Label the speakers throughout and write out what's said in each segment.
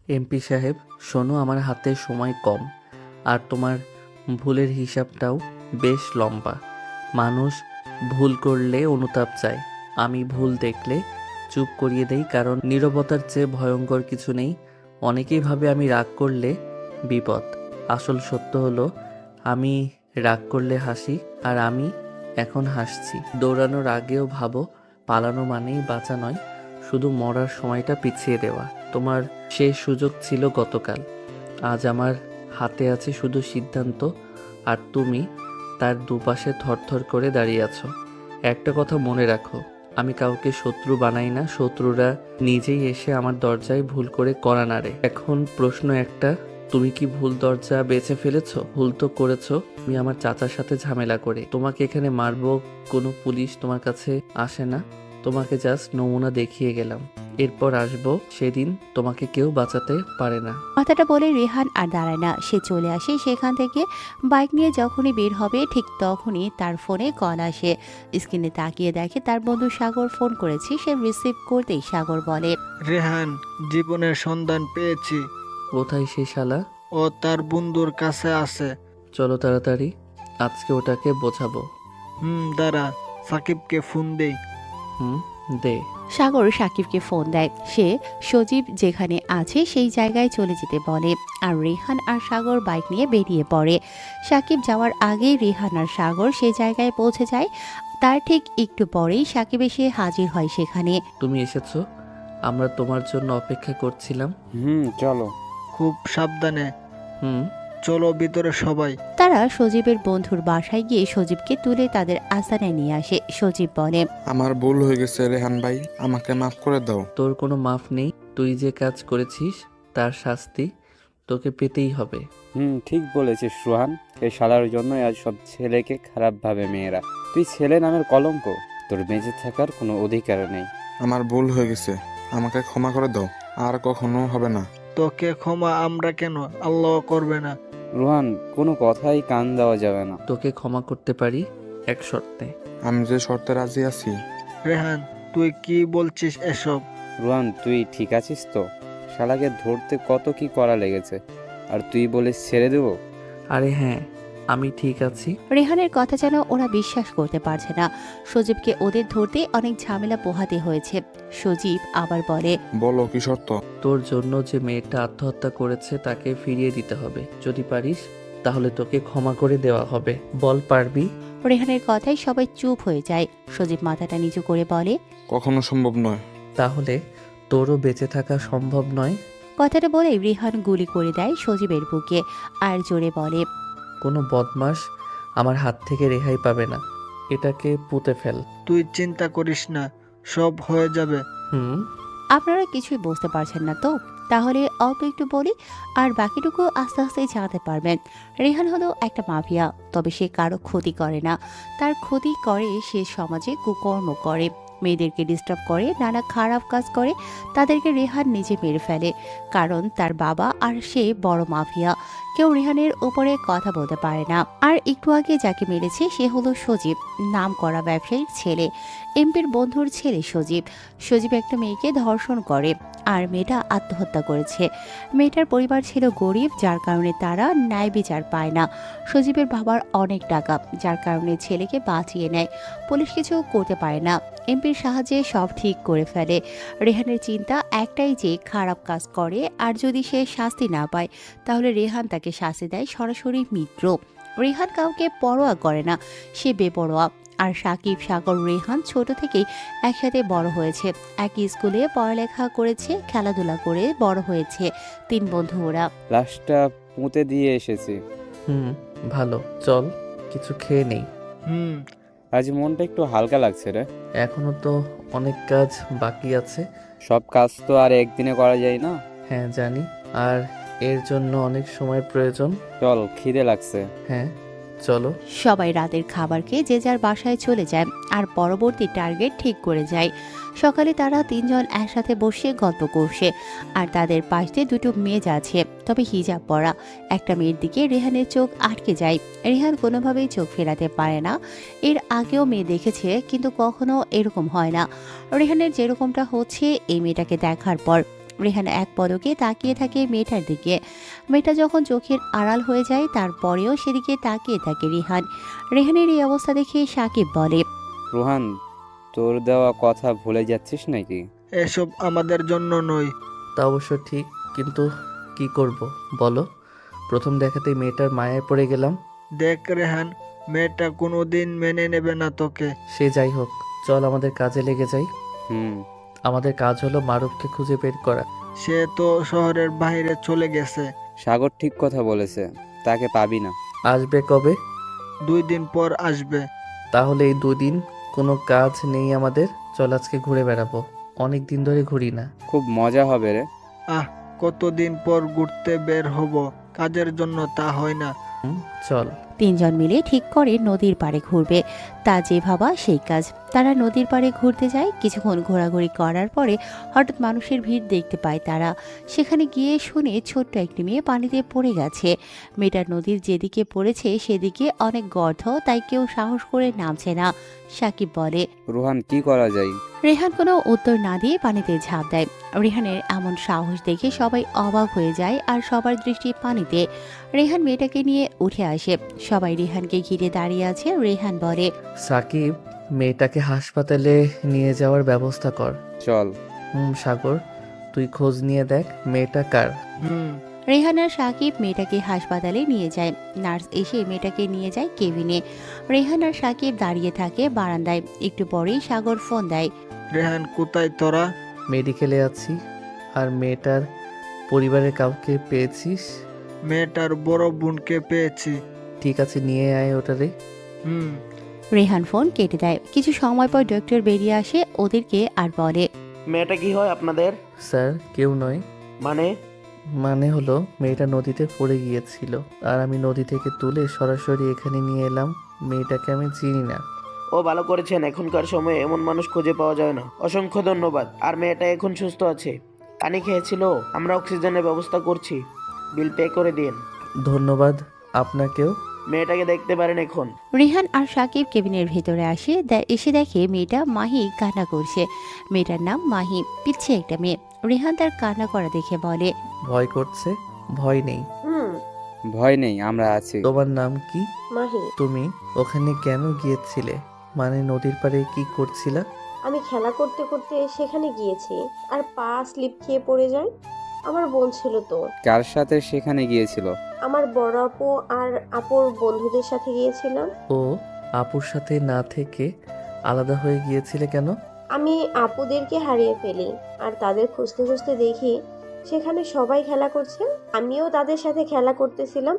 Speaker 1: MP সাহেব, শোনো, আমার হাতে সময় কম, আর তোমার ভুলের হিসাবটাও বেশ লম্বা। মানুষ ভুল করলে অনুতাপ চায়, আমি ভুল দেখলে চুপ করিয়ে দেই, কারণ নীরবতার চেয়ে ভয়ঙ্কর কিছু নেই। অনেকেই ভাবে আমি রাগ করলে বিপদ। আসল সত্য হলো আমি রাগ করলে হাসি, আর আমি এখন হাসছি। দৌড়ানোর আগেও ভাবো, পালানো মানেই বাঁচা নয়, শুধু মরার সময়টা পিছিয়ে দেওয়া। তোমার শেষ সুযোগ ছিল গতকাল, আজ আমার হাতে আছে শুধু সিদ্ধান্ত, আর তুমি তার দুপাশে থরথর করে দাঁড়িয়ে আছো। একটা কথা মনে রাখো, আমি কাউকে শত্রু বানাই না, শত্রুরা নিজেই এসে আমার দরজায় ভুল করে কড়া নাড়ে। এখন প্রশ্ন একটা, তুমি কি ভুল দরজা বেছে ফেলেছো? ভুল তো করেছো তুমি আমার চাচার সাথে ঝামেলা করে। তোমাকে এখানে মারবো, কোনো পুলিশ তোমার কাছে আসে না, তোমাকে জাস্ট নমুনা দেখিয়ে গেলাম। এরপর আসবো সেদিন তোমাকে কেউ বাঁচাতে পারে না।
Speaker 2: কথাটা বলে রেহান আর দাঁড়ায় না, সে চলে আসে সেখান থেকে। বাইক নিয়ে যখনই বের হবে ঠিক তখনই তার ফোনে কল আসে। স্ক্রিনে তাকিয়ে দেখে তার বন্ধু সাগর ফোন করেছে। সে রিসিভ করতেই সাগর বলে,
Speaker 3: রেহান, জীবনের সন্ধান পেয়েছি।
Speaker 1: কোথায় সেই শালা?
Speaker 3: ও তার বন্ধুর কাছে আছে।
Speaker 1: চলো তাড়াতাড়ি, আজকে ওটাকে বোঝাবো।
Speaker 3: দাঁড়া, সাকিবকে ফোন দেই।
Speaker 1: হুম, দে।
Speaker 2: সাগর সাকিবকে ফোন দেয়। সে সজীব যেখানে আছে সেই জায়গায় চলে যেতে বলে, আর রেহান আর সাগর বাইক নিয়ে বেরিয়ে পড়ে। সাকিব যাওয়ার আগেই রেহান আর সাগর সেই জায়গায় পৌঁছে যায়। তার ঠিক একটু পরেই সাকিব এসে হাজির হয় সেখানে।
Speaker 1: তুমি এসেছো, আমরা তোমার জন্য অপেক্ষা করছিলাম।
Speaker 4: চলো।
Speaker 3: খুব সাবধানে।
Speaker 1: হুম।
Speaker 3: চলো ভিতরে সবাই।
Speaker 2: তারা সজীবের বন্ধুর বাসায় গিয়ে সজীবকে তুলে তাদের আস্তানায় নিয়ে আসে। সজীব বলে,
Speaker 5: আমার ভুল হয়ে গেছে রেহান ভাই, আমাকে মাফ করে দাও।
Speaker 1: তোর কোনো মাফ নেই, তুই যে কাজ করেছিস তার শাস্তি তোকে পেতেই হবে।
Speaker 4: ঠিক বলেছিস রোহান। এই শালার জন্যই আজ সব ছেলেকে খারাপ ভাবে মেয়েরা। তুই ছেলে নামের কলঙ্ক, তোর বেঁচে থাকার কোনো অধিকার নেই।
Speaker 5: আমার ভুল হয়ে গেছে, আমাকে ক্ষমা করে দাও, আর কখনো হবে না।
Speaker 3: তোকে ক্ষমা আমরা কেন, আল্লাহ করবে না।
Speaker 4: রোহান, কোনো কথাই কান দেওয়া যাবে না।
Speaker 1: তোকে ক্ষমা করতে পারি এক শর্তে।
Speaker 5: আমি যে শর্তে রাজি আছি।
Speaker 3: রেহান, তুই কি বলছিস এসব?
Speaker 4: রোহান, তুই ঠিক আছিস তো? শালাকে ধরতে কত কি করা লেগেছে, আর তুই বলিস ছেড়ে দেবো?
Speaker 1: আরে হ্যাঁ, আমি ঠিক আছি।
Speaker 2: রেহানের কথা যেন ওরা বিশ্বাস করতে পারছে না। সজীবকে ওদের ধরতে অনেক ঝামেলা পোহাতে হয়েছে। সজীব আবার বলে,
Speaker 5: বলো কি শর্ত?
Speaker 1: তোর জন্য যে মেয়েটা আত্মহত্যা করেছে তাকে ফিরিয়ে দিতে হবে। যদি পারিস তাহলে তোকে ক্ষমা করে দেওয়া হবে। বল, পারবি?
Speaker 2: রেহানের কথায় সবাই চুপ হয়ে যায়। সজীব মাথাটা নিচু করে বলে,
Speaker 5: কখনো সম্ভব নয়।
Speaker 1: তাহলে তোরও বেঁচে থাকা সম্ভব নয়।
Speaker 2: কথাটা বলে রেহান গুলি করে দেয় সজীবের বুকে আর জোরে বলে,
Speaker 1: কোনো বদমাস আমার হাত থেকে রেহাই পাবে না, এটাকে পুঁতে ফেল।
Speaker 3: তুই চিন্তা করিস না, সব হয়ে যাবে।
Speaker 1: হুম।
Speaker 2: আপনারা কিছুই বুঝতে পারছেন না তো? তাহলে অল্প একটু বলি, আর বাকিটুকু আস্তে আস্তে জানতে পারবেন। রেহান হলো একটা মাফিয়া, তবে সে কারো ক্ষতি করে না। তার ক্ষতি করে সে সমাজে কুকর্ম করে, মেয়েদেরকে ডিস্টার্ব করে, নানা খারাপ কাজ করে। তাদেরকে রেহান নিজে মেরে ফেলে, কারণ তার বাবা আর সে বড় মাফিয়া। কেউ রেহানের উপরে কথা বলতে পারে না। আর একটু আগে যাকে মেরেছে সে হলো সজীব, নাম করা ব্যবসায়ীর ছেলে, এমপির বন্ধুর ছেলে সজীব। সজীব একটা মেয়েকে ধর্ষণ করে, আর মেয়েটা আত্মহত্যা করেছে। মেয়েটার পরিবার ছিল গরিব, যার কারণে তারা ন্যায় বিচার পায় না। সজীবের বাবার অনেক টাকা, যার কারণে ছেলেকে বাঁচিয়ে নেয়। পুলিশ কিছু করতে পারে না, এমপির সাহায্যে সব ঠিক করে ফেলে। রেহানের চিন্তা একটাই যে খারাপ কাজ করে, আর যদি সে শাস্তি না পায় তাহলে রেহান তাকে শাস্তি দেয় সরাসরি মৃত্যু। রেহান কাউকে পরোয়া করে না, সে বেপরোয়া। আর সাকিব, সাগর, রেহান ছোট থেকেই একসাথে বড় হয়েছে, একই স্কুলে পড়ালেখা করেছে, খেলাধুলা করে বড় হয়েছে। 3 বন্ধু ওরা।
Speaker 4: লাশটা পুঁতে দিয়ে এসেছি।
Speaker 1: হুম, ভালো, চল কিছু খেয়ে নেই।
Speaker 3: হুম
Speaker 4: আজ মনটা একটু হালকা লাগছে রে।
Speaker 1: এখনো তো অনেক কাজ বাকি আছে।
Speaker 4: সব কাজ তো আর একদিনে করা যায় না।
Speaker 1: হ্যাঁ জানি, আর এর জন্য অনেক সময় প্রয়োজন।
Speaker 4: চল, খিদে লাগছে।
Speaker 1: হ্যাঁ চলো।
Speaker 2: সবাই রাতের খাবার খেয়ে যে যার বাসায় চলে যায়, আর পরবর্তী টার্গেট ঠিক করে যায়। সকালে তারা 3 জন একসাথে বসে গল্প করছে, আর তাদের পাশ দিয়ে 2টো মেয়ে যাচ্ছে, তবে হিজাব পরা। একটা মেয়ের দিকে রেহানের চোখ আটকে যায়। রেহান কোনোভাবেই চোখ ফেরাতে পারে না। এর আগেও মেয়ে দেখেছে, কিন্তু কখনো এরকম হয় না। রেহানের যেরকমটা হচ্ছে এই মেয়েটাকে দেখার পর। রেহান এক পলকে তাকিয়ে থাকে মেয়েটার দিকে। মেয়েটা যখন চোখের আড়াল হয়ে যায় তারপরেও সেদিকে তাকিয়ে থাকে রিহান। রেহানের এই অবস্থা দেখে সাকিব বলে,
Speaker 4: রোহান, তোর দেওয়া কথা ভুলে যাচ্ছিস নাকি?
Speaker 3: এসব আমাদের জন্য নয়।
Speaker 1: তা অবশ্য ঠিক, কিন্তু কি করব বলো? প্রথম দেখাতেই মেয়েটার মায়ায় পড়ে গেলাম।
Speaker 3: দেখ রেহান, মেয়েটা কোনোদিন মেনে নেবে না তোকে।
Speaker 1: সে যাই হোক, চল আমাদের কাজে লেগে যাই।
Speaker 4: হুম।
Speaker 1: আমাদের কাজ হলো মারুফকে খুঁজে বের করা।
Speaker 3: সে তো শহরের বাইরে চলে গেছে।
Speaker 4: সাগর ঠিক কথা বলেছে, তাকে পাবি না।
Speaker 1: আসবে কবে?
Speaker 3: 2 দিন পর আসবে।
Speaker 1: তাহলে এই 2 দিন কোনো কাজ নেই আমাদের, চল আজকে ঘুরে বেড়াবো। অনেক দিন ধরে ঘুরি না।
Speaker 4: খুব মজা হবে রে।
Speaker 3: আহ, কতদিন পর ঘুরতে বের হব, কাজের জন্য তা হয় না।
Speaker 1: চল।
Speaker 2: তিনজন মিলে ঠিক করে নদীর পাড়ে ঘুরবে। তা যে ভাবা সেই কাজ। তারা নদীর পাড়ে ঘুরতে যায়। কিছুক্ষণ ঘোরাঘুরি করার পরে হঠাৎ মানুষের ভিড় দেখতে পায় তারা। সেখানে গিয়ে শুনে ছোট্ট একটি মেয়ে পানিতে পড়ে গেছে। মেয়েটা নদীর যেদিকে পড়েছে সেদিকে অনেক গর্ত, তাই কেউ সাহস করে নামছে না। সাকিব বলে,
Speaker 4: রোহান, কি করা যায়?
Speaker 2: রেহান কোনো উত্তর না দিয়ে পানিতে ঝাঁপ দেয়। রেহানের এমন সাহস দেখে সবাই অবাক হয়ে যায় আর সবার দৃষ্টি পানিতে। রেহান মেয়েটাকে নিয়ে উঠে আসে। সবাই রেহানকে ঘিরে দাঁড়িয়ে আছে। রেহান বলে,
Speaker 1: সাকিব, মেয়েটাকে হাসপাতালে নিয়ে যাওয়ার ব্যবস্থা কর।
Speaker 4: চল।
Speaker 1: সাগর, তুই খোঁজ নিয়ে দেখ মেয়েটা কার।
Speaker 3: হুম।
Speaker 2: রেহান আর সাকিব মেয়েটাকে হাসপাতালে নিয়ে যায়। নার্স এসে মেয়েটাকে নিয়ে যায় কেবিনে। রেহান আর সাকিব দাঁড়িয়ে থাকে বারান্দায়। একটু পরেই সাগর ফোন দেয়।
Speaker 3: রেহান, কোথায় তোরা?
Speaker 1: মেডিকেলে আছি। আর মেয়েটার পরিবারের কাউকে পেয়েছিস?
Speaker 3: মেয়েটার বড় বোনকে পেয়েছি।
Speaker 1: ঠিক আছে, নিয়ে আয় ওটারে।
Speaker 3: হুম।
Speaker 2: রেহান ফোন কেটে দেয়। কিছু সময় পর ডক্টর বেরিয়ে আসে ওদেরকে আর বলে,
Speaker 6: মেয়েটা কি হয় আপনাদের?
Speaker 1: স্যার, কেউ নয়।
Speaker 6: মানে
Speaker 1: হলো মেয়েটা নদীতে পড়ে গিয়েছিল, আর আমি নদী থেকে তুলে সরাসরি এখানে নিয়ে এলাম। মেয়েটাকে আমি চিনি না।
Speaker 6: ও ভালো করেছেন, এখনকার সময়ে এমন মানুষ খুঁজে পাওয়া যায় না। অসংখ্য ধন্যবাদ। আর মেয়েটা এখন সুস্থ আছে, পানি খেয়েছিল, আমরা অক্সিজেনের ব্যবস্থা করছি। বিল পে করে দিন।
Speaker 1: ধন্যবাদ আপনাকেও।
Speaker 6: মেয়েটাকে দেখতে পারেন এখন।
Speaker 2: রেহান আর সাকিব কেবিনের ভেতরে আসে। এসে দেখে মেয়েটা মাহি কান্না করছে। মেয়েটার নাম মাহি, পিচ্ছে একটা মেয়ে। রেহান তার কান্না করা দেখে বলে,
Speaker 1: ভয় করছে? ভয় নেই।
Speaker 4: ভয় নেই, আমরা আছি।
Speaker 1: তোমার নাম কি?
Speaker 7: মাহি।
Speaker 1: তুমি ওখানে কেন গিয়েছিলে? মানে নদীর পাড়ে কি করছিলা?
Speaker 7: আমি খেলা করতে করতে সেখানে গিয়েছি আর পা স্লিপ খেয়ে পড়ে যায়। আমার বোন ছিল তো।
Speaker 4: কার সাথে সেখানে গিয়েছিল?
Speaker 7: আমার বড় আপু আর আপুর বন্ধুদের সাথে গিয়েছিলাম।
Speaker 1: ও, আপুর সাথে না থেকে আলাদা হয়ে গিয়েছিলে কেন?
Speaker 7: আমি আপুদেরকে হারিয়ে ফেলি আর তাদের খুঁজতে খুঁজতে দেখি সেখানে সবাই খেলা করছে। আমিও তাদের সাথে খেলা করতেছিলাম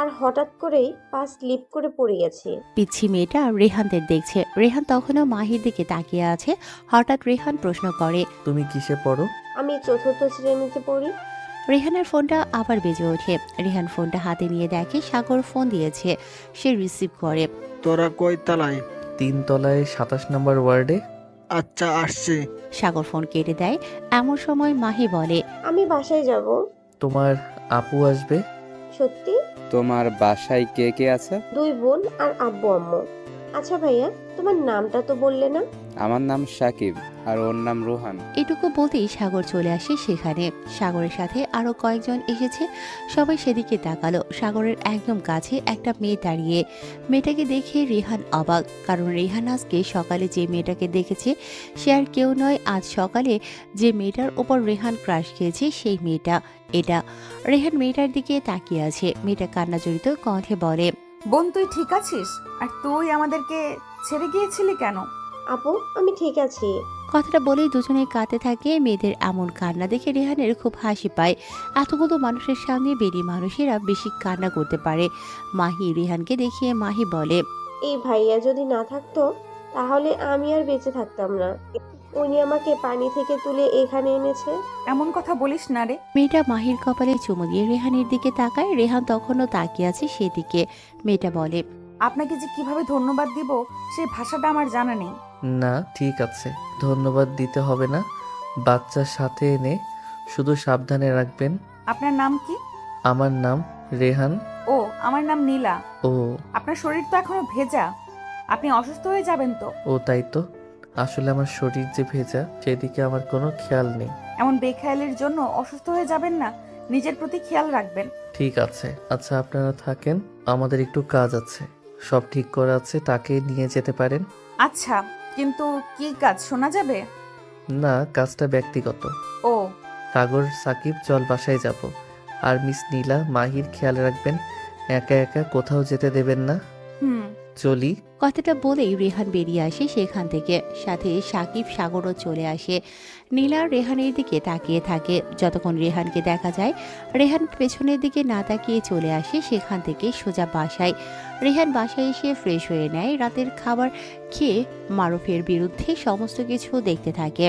Speaker 7: আর হঠাৎ করেই পা স্লিপ করে পড়ে গেছি।
Speaker 2: পিচ্ছি মেয়েটা রেহানদের দেখছে। রেহান তখনও মাহির দিকে তাকিয়ে আছে। হঠাৎ রেহান প্রশ্ন করে,
Speaker 1: তুমি কিসে পড়ো?
Speaker 7: আমি 4র্থ শ্রেণীতে পড়ি।
Speaker 2: রেহানের ফোনটা আবার বেজে ওঠে। রেহান ফোনটা হাতে নিয়ে দেখে সাগর ফোন দিয়েছে। সে রিসিভ করে।
Speaker 3: তোরা কই তালায়?
Speaker 1: 3 তলায় 27 নম্বর ওয়ার্ডে।
Speaker 3: আচ্ছা, আসছি।
Speaker 2: সাগর ফোন কেটে দেয়। এমন সময় মাহি বলে,
Speaker 7: আমি বাসায় যাব।
Speaker 1: তোমার আপু আসবে?
Speaker 7: সত্যি?
Speaker 4: তোমার বাসায় কে কে আছে?
Speaker 7: 2 বোন আর আব্বু আম্মু। আচ্ছা ভাইয়া, তোমার নামটা তো বললে না?
Speaker 4: আমার নাম সাকিব, আর ওর নাম রোহান।
Speaker 2: এটুকু বলতেই সাগর চলে আসে সেখানে। সাগরের সাথে আরো কয়েকজন এসেছে। সবাই সেদিকে তাকালো। সাগরের একদম কাছে একটা মেয়ে দাঁড়িয়ে। মেয়েটাকে দেখে রেহান অবাক, কারণ রেহান আজকে সকালে যে মেয়েটাকে দেখেছে সে আর কেউ নয়, আজ সকালে যে মেয়েটার ওপর রেহান ক্রাশ খেয়েছে সেই মেয়েটা এটা। রেহান মেয়েটার দিকে তাকিয়ে আছে। মেয়েটা কান্নাজড়িত কণ্ঠে বলে,
Speaker 8: বোন, তুই ঠিক আছিস? আর তুই আমাদেরকে ছেড়ে গিয়েছিলি কেন?
Speaker 7: আপু, আমি ঠিক আছি।
Speaker 2: কথাটা বলেই দুজনে কাঁদতে থাকে। মেয়েদের এমন কান্না দেখে রেহানের খুব হাসি পায়। এতগুলো মানুষের সামনে বেরি মানুষেরা বেশি কান্না করতে পারে। মাহি রেহানকে দেখিয়ে মাহি বলে,
Speaker 7: এই ভাইয়া যদি না থাকতো তাহলে আমি আর বেঁচে থাকতাম না। উনি আমাকে পানি থেকে তুলে এখানে এনেছে।
Speaker 8: এমন কথা বলিস না রে।
Speaker 2: মেয়েটা মাহির কপালে চুমু দিয়ে রেহানের দিকে তাকায়। রেহান তখনও তাকিয়ে আছে সেদিকে। মেয়েটা বলে,
Speaker 8: আপনাকে যে কিভাবে ধন্যবাদ দিব সেই ভাষাটা আমার জানা নেই।
Speaker 1: না, ঠিক আছে, ধন্যবাদ দিতে হবে না। বাচ্চার সাথে এনে শুধু সাবধানে রাখবেন।
Speaker 8: আপনার নাম কি?
Speaker 1: আমার নাম রেহান।
Speaker 8: ও, আমার নাম নীলা।
Speaker 1: ও।
Speaker 8: আপনার শরীর তো এখনো ভেজা, আপনি অসুস্থ হয়ে যাবেন তো।
Speaker 1: ও তাই তো, আসলে আমার শরীর যে ভেজা সেদিকে আমার কোনো খেয়াল নেই।
Speaker 8: এমন বেখেয়ালের জন্য অসুস্থ হয়ে যাবেন না। নিজের প্রতি খেয়াল রাখবেন।
Speaker 1: ঠিক আছে, আচ্ছা আপনারা থাকেন, আমাদের একটু কাজ আছে। সব ঠিক করা আছে, তাকে নিয়ে যেতে পারেন।
Speaker 8: আচ্ছা, কিন্তু কি কাজ শোনা যাবে?
Speaker 1: না, কাজটা ব্যক্তিগত।
Speaker 8: ও,
Speaker 1: সাগর, সাকিব, চল বাসায় যাব। আর মিস নীলা, মাহির খেয়াল রাখবেন, একা একা কোথাও যেতে দেবেন না।
Speaker 8: হুম।
Speaker 1: চলি।
Speaker 2: কথাটা বলেই রেহান বেরিয়ে আসে সেখান থেকে, সাথে সাকিব সাগরও চলে আসে। নীলা রেহানের দিকে তাকিয়ে থাকে। যতক্ষণ রেহানকে দেখা যায়, রেহান পেছনের দিকে না তাকিয়ে চলে আসে সেখান থেকে সোজা বাসায়। রেহান বাসায় এসে ফ্রেশ হয়ে নেয়, রাতের খাবার খেয়ে মারুফের বিরুদ্ধে সমস্ত কিছু দেখতে থাকে।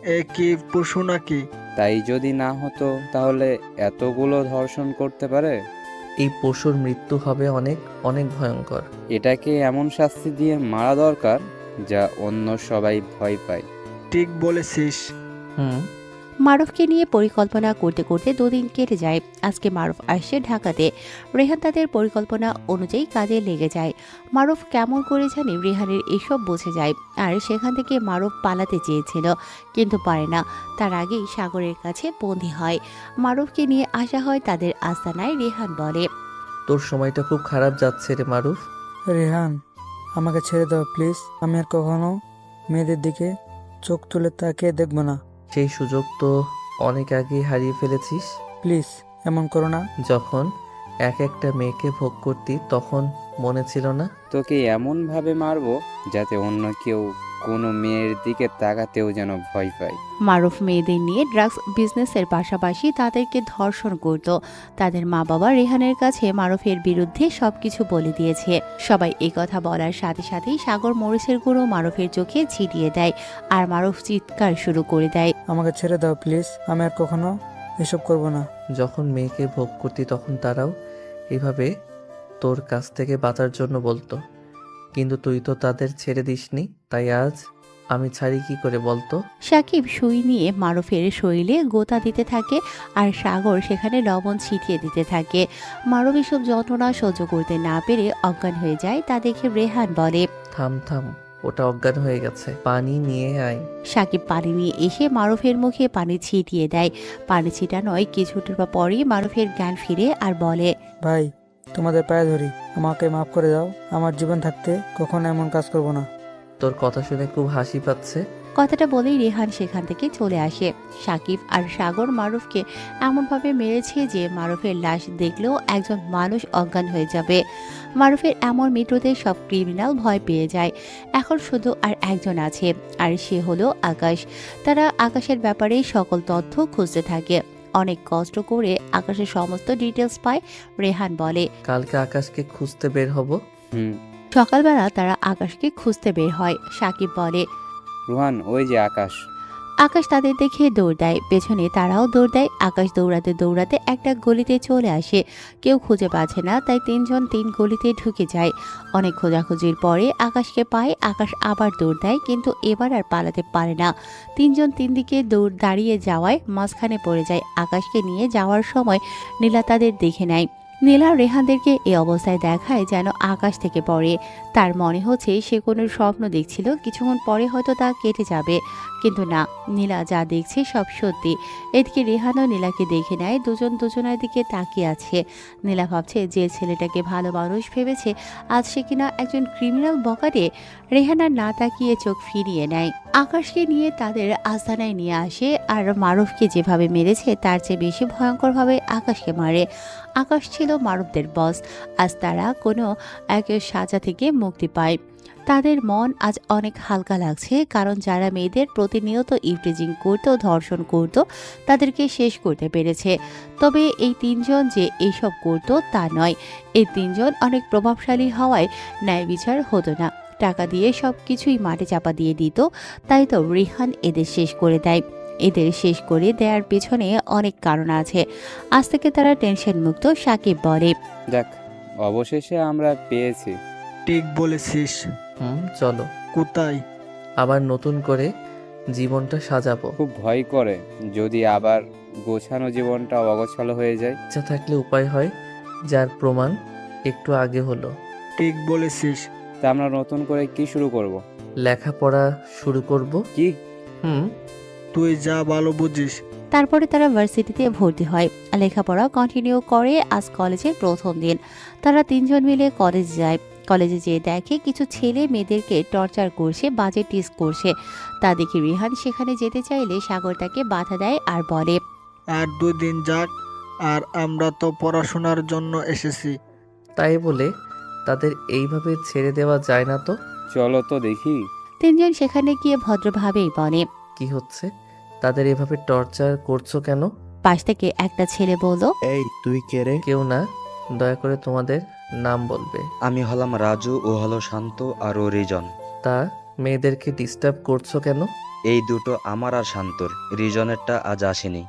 Speaker 3: এ কি পশু নাকি?
Speaker 4: তাই যদি না হতো তাহলে এতগুলো ধর্ষণ করতে পারে?
Speaker 1: এই পশুর মৃত্যু হবে অনেক অনেক ভয়ঙ্কর।
Speaker 4: এটাকে এমন শাস্তি দিয়ে মারা দরকার যা অন্য সবাই ভয় পায়।
Speaker 3: ঠিক বলেছিস।
Speaker 1: হুম।
Speaker 2: মারুফকে নিয়ে পরিকল্পনা করতে করতে দুদিন কেটে যায়। আজকে মারুফ আসছে ঢাকাতে। রেহান তাদের পরিকল্পনা অনুযায়ী কাজে লেগে যায়। মারুফ কেমন করে জানে রেহানের এসব বুঝে যায়, আর সেখান থেকে মারুফ পালাতে চেয়েছিল, কিন্তু পারে না। তার আগেই সাগরের কাছে বন্দী হয়। মারুফকে নিয়ে আসা হয় তাদের আস্তানায়। রেহান বলে,
Speaker 1: তোর সময়টা খুব খারাপ যাচ্ছে রে মারুফ।
Speaker 9: রেহান, আমাকে ছেড়ে দাও প্লিজ। আমি আর কখনো মেয়েদের দিকে চোখ তুলে তাকিয়ে দেখব না।
Speaker 1: সেই সুযোগ তো অনেক আগে হারিয়ে ফেলেছিস।
Speaker 9: প্লিজ এমন করো না।
Speaker 1: যখন এক একটা মেয়েকে ভোগ করতি তখন মনে ছিল না?
Speaker 4: তোকে এমনভাবে মারবো যাতে অন্য কেউ কোনো মেয়ের দিকে তাকাতেও যেন ভয় পায়।
Speaker 2: মারুফ মেয়েদের নিয়ে ড্রাগস বিজনেসের পাশাপাশি তাদেরকে ধর্ষণ করত। তাদের মা বাবা রেহানের কাছে মারুফের বিরুদ্ধে সবকিছু বলে দিয়েছে। সবাই এই কথা বলার সাথে সাথেই সাগর মরিচের গুঁড়ো মারুফের চোখে ছিটিয়ে দেয়, আর মারুফ চিৎকার শুরু করে দেয়।
Speaker 9: আমাকে ছেড়ে দাও প্লিজ। আমি আর কখনো এসব করব না।
Speaker 1: যখন মেয়েকে ভোগ করতি তখন তারাও এভাবে তোর কাছ থেকে বাঁচার জন্য বলতো, কিন্তু তুই তো তাদের ছেড়ে দিসনি। তাই আজ আমি ছাড়ি কি করে বলতো?
Speaker 2: সাকিব সুই নিয়ে মারুফের শরীরে গোতা দিতে থাকে, আর সাগর সেখানে লবণ ছিটিয়ে দিতে থাকে। মারুফ এসব যন্ত্রণা সহ্য করতে না পেরে অজ্ঞান হয়ে যায়। তা দেখে রেহান বলে,
Speaker 1: থাম থাম, ওটা অজ্ঞান হয়ে গেছে, পানি নিয়ে আয়।
Speaker 2: সাকিব পানি নিয়ে এসে মারুফের মুখে পানি ছিটিয়ে দেয়। পানি ছিটানোয় কিছুটা পরই মারুফের জ্ঞান ফিরে আর বলে,
Speaker 9: ভাই, তোমাদের পায়ে ধরি, আমাকে মাফ করে দাও। আমার জীবন থাকতে কখনো এমন কাজ করব না।
Speaker 1: তোর কথা শুনে খুব হাসি পাচ্ছে।
Speaker 2: কথাটা বলেই রেহান সেখান থেকে চলে আসে। সাকিব আর সাগর মারুফকে এমনভাবে মেরেছে যে মারুফের লাশ দেখলেও একজন মানুষ অজ্ঞান হয়ে যাবে। মারুফের এমন মৃত্যুতে সব ক্রিমিনাল ভয় পেয়ে যায়। এখন শুধু আর একজন আছে, আর সে হলো আকাশ। তারা আকাশের ব্যাপারে সকল তথ্য খুঁজতে থাকে। অনেক কষ্ট করে আকাশের সমস্ত ডিটেলস পায়। রেহান বলে,
Speaker 1: কালকে আকাশকে খুঁজতে বের হব।
Speaker 4: হুম।
Speaker 2: সকালবেলা তারা আকাশকে খুঁজতে বের হয়। সাকিব বলে,
Speaker 4: রোহান, ওই যে আকাশ।
Speaker 2: আকাশ তাদের দেখে দৌড় দেয়, পেছনে তারাও দৌড় দেয়। আকাশ দৌড়াতে দৌড়াতে একটা গলিতে চলে আসে। কেউ খুঁজে পাচ্ছে না, তাই তিনজন তিন গলিতে ঢুকে যায়। অনেক খোঁজাখুঁজির পরে আকাশকে পায়। আকাশ আবার দৌড় দেয়, কিন্তু এবার আর পালাতে পারে না। তিনজন তিন দিকে দৌড় দাঁড়িয়ে যাওয়ায় মাঝখানে পড়ে যায়। আকাশকে নিয়ে যাওয়ার সময় নীলা তাদের দেখে নেয়। নীলা রেহানদেরকে এই অবস্থায় দেখায় যেন আকাশ থেকে পড়ে। তার মনে হচ্ছে সে কোনো স্বপ্ন দেখছিল, কিছুক্ষণ পরে হয়তো তা কেটে যাবে, কিন্তু না, নীলা যা দেখছে সব সত্যি। এদিকে রেহানও নীলাকে দেখে নেয়। দুজন দুজনের দিকে তাকিয়ে আছে। নীলা ভাবছে যে ছেলেটাকে ভালো মানুষ ভেবেছে, আজ সে কিনা একজন ক্রিমিনাল বকাটে। রেহান আর না তাকিয়ে চোখ ফিরিয়ে নেয়। আকাশকে নিয়ে তাদের আস্তানায় নিয়ে আসে, আর মারুফকে যেভাবে মেরেছে তার চেয়ে বেশি ভয়ঙ্করভাবে আকাশকে মারে। আকাশ ছিল মারুফদের বস। আজ তারা কোনো এক সাজা থেকে মুক্তি পায়। তাদের মন আজ অনেক হালকা লাগছে, কারণ যারা মেয়েদের প্রতিনিয়ত ইভটিজিং করত, ধর্ষণ করত, তাদেরকে শেষ করতে পেরেছে। তবে এই তিনজন যে এইসব করত তা নয়। এই তিনজন অনেক প্রভাবশালী হওয়ায় ন্যায় বিচার হতো না। টাকা দিয়ে সব কিছুই মাটি চাপা দিয়ে দিত। তাই তো রেহান এদের শেষ করে দেয়। এদের শেষ করে দেওয়ার পেছনে অনেক কারণ আছে। আজ থেকে তারা টেনশন মুক্ত। সাকিব বলে,
Speaker 4: যাক, অবশেষে আমরা পেয়েছি।
Speaker 3: ঠিক বলেছিস।
Speaker 1: চলো।
Speaker 3: কোথায়?
Speaker 1: আবার নতুন করে জীবনটা সাজাবো।
Speaker 4: খুব ভয় করে যদি আবার গোছানো জীবনটা অগোছালো হয়ে যায়।
Speaker 1: ইচ্ছা থাকলে উপায় হয়, যার প্রমাণ একটু আগে হলো।
Speaker 3: ঠিক বলেছিস।
Speaker 4: তা আমরা নতুন করে কি শুরু করব?
Speaker 1: লেখাপড়া শুরু করব।
Speaker 4: কি?
Speaker 1: হুম।
Speaker 3: তুই যা ভালো বুঝিস।
Speaker 2: তারপরে তারা ভার্সিটিতে ভর্তি হয়। লেখাপড়া কন্টিনিউ করে। আজ কলেজের প্রথম দিন। তারা তিনজন মিলে কলেজ যায়। কলেজে যেয়ে দেখে কিছু ছেলে মেয়েদেরকে টর্চার করছে, বাজে টিজ করছে। তা দেখে রিহান সেখানে যেতে চাইলে সাগর তাকে বাধা দেয় আর বলে,
Speaker 3: আর 2 দিন যাক, আর আমরা তো পড়াশোনার জন্য এসেছি।
Speaker 1: তাই বলে তাদের এইভাবে ছেড়ে দেওয়া যায় না তো।
Speaker 4: চলো তো দেখি।
Speaker 2: তিনজন সেখানে গিয়ে ভদ্রভাবেই বলে।
Speaker 1: কি হচ্ছে? তাদের এভাবে টর্চার করছো কেন?
Speaker 2: পাশ থেকে একটা ছেলে বলল,
Speaker 10: এই তুই কে রে?
Speaker 1: কেউ না, দয়া করে তোমাদের নাম বলবে।
Speaker 10: আমি হলাম রাজু, ও হলো শান্ত, আর ও রিজন।
Speaker 1: তা মেয়েদেরকে ডিস্টার্ব করছো কেন?
Speaker 10: এই দুটো আমার আর শান্তর। রিজনেরটা আজ আসেনি।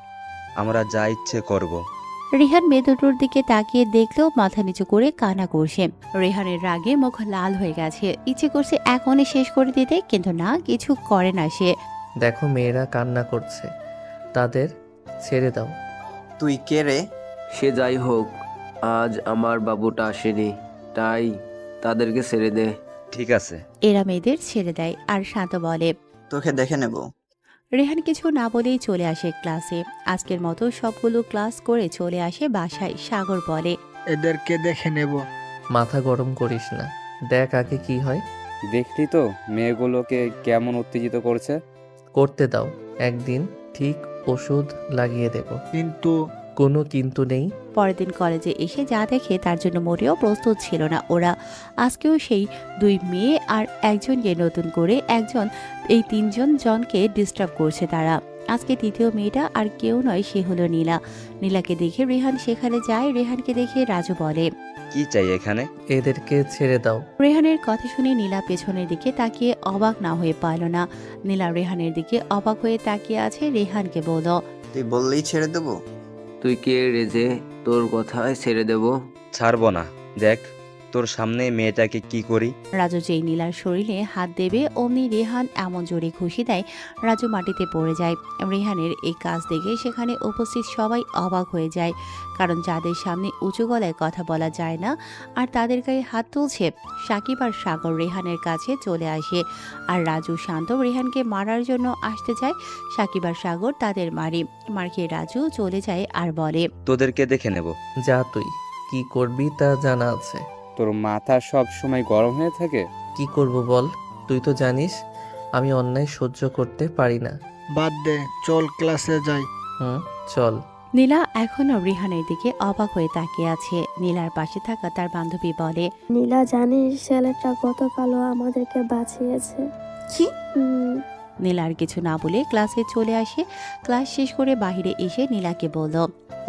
Speaker 10: আমরা যা ইচ্ছে করব।
Speaker 2: রিহান মেয়ে দুটোর দিকে তাকিয়ে দেখলেও মাথা নিচু করে কান্না করছে। রেহানের রাগে মুখ লাল হয়ে গেছে। ইচ্ছে করছে এখনই শেষ করে দিতে, কিন্তু না, কিছু করে না সে।
Speaker 1: দেখো মেয়েরা কান্না করছে, তাদের ছেড়ে দাও।
Speaker 11: তুই কে রে?
Speaker 12: সে যাই হোক, আজ আমার বাবুটা আসেনি, তাই তাদেরকে ছেড়ে দে।
Speaker 10: ঠিক আছে।
Speaker 2: এরা মেয়েদের ছেড়ে দেয় আর শান্ত বলে,
Speaker 11: তোকে দেখে নেব।
Speaker 2: রেহান কিছু না বলেই চলে আসে ক্লাসে। আজকের মতো সবগুলো ক্লাস করে চলে আসে বাসায়। সাগর বলে,
Speaker 3: এদেরকে দেখে নেব।
Speaker 1: মাথা গরম করিস না, দেখ আগে কি হয়।
Speaker 4: দেখলি তো মেয়েগুলোকে কেমন উত্তেজিত করছে।
Speaker 1: করতে দাও, একদিন ঠিক ওষুধ লাগিয়ে দেব।
Speaker 3: কিন্তু
Speaker 1: কোনো কিন্তু নেই।
Speaker 2: পরের দিন কলেজে এসে যা দেখে তার জন্য মোটেও প্রস্তুত ছিল না ওরা। আজকেও সেই 2 মেয়ে আর একজনকে নতুন করে একজন, এই 3 জনকে ডিস্টার্ব করছে তারা। আজকে তৃতীয় মেয়েটা আর কেউ নয়, সে হলো নীলা। নীলাকে দেখে রেহান সেখানে যায়। রেহানকে দেখে রাজু বলে,
Speaker 10: কি চাই এখানে?
Speaker 1: এদেরকে ছেড়ে দাও।
Speaker 2: রেহানের কথা শুনে নীলা পেছনের দিকে তাকিয়ে অবাক না হয়ে পারল না। নীলা রেহানের দিকে অবাক হয়ে তাকিয়ে আছে। রেহানকে বলল,
Speaker 11: তুই বললেই ছেড়ে দেব?
Speaker 12: তুই কে রে যে তোর কথায় ছেড়ে দেব?
Speaker 10: ছাড়বো না। দেখ তোর সামনে মেয়েটাকে কি করি।
Speaker 2: রাজু যেই নীলার শরীরে হাত দেবে অমনি রেহান এমন জোরে ঘুষি দেয় রাজু মাটিতে পড়ে যায়। রেহানের এই কাজ দেখে সেখানে উপস্থিত সবাই অবাক হয়ে যায়, কারণ যাদের সামনে উঁচু গলায় কথা বলা যায় না আর তাদের গায়ে হাত তুলছে। সাকিব আর সাগর রেহানের কাছে চলে আসে, আর রাজু শান্ত রেহানকে মারার জন্য আসতে যায়। সাকিব আর সাগর তাদের মার খেয়ে রাজু চলে যায় আর বলে,
Speaker 10: তোদেরকে দেখে নেব।
Speaker 1: যা, তুই কি করবি তা জানা আছে।
Speaker 4: তোর মাথা সব সময় গরম হয়ে থাকে।
Speaker 1: কি করব বল? তুই তো জানিস আমি অন্যায় সহ্য করতে পারি না।
Speaker 3: বাদ দে, চল ক্লাসে যাই।
Speaker 1: চল।
Speaker 2: নীলা এখনো রিহানের দিকে অবাক হয়ে তাকিয়ে আছে। নীলার পাশে থাকা তার বান্ধবী বলে,
Speaker 13: নীলা, জানিস ছেলেটা গতকালও আমাদেরকে বাঁচিয়েছে।
Speaker 8: কি?
Speaker 2: নীলার কিছু না বলে ক্লাসে চলে আসে। ক্লাস শেষ করে বাইরে এসে নীলাকে বলল,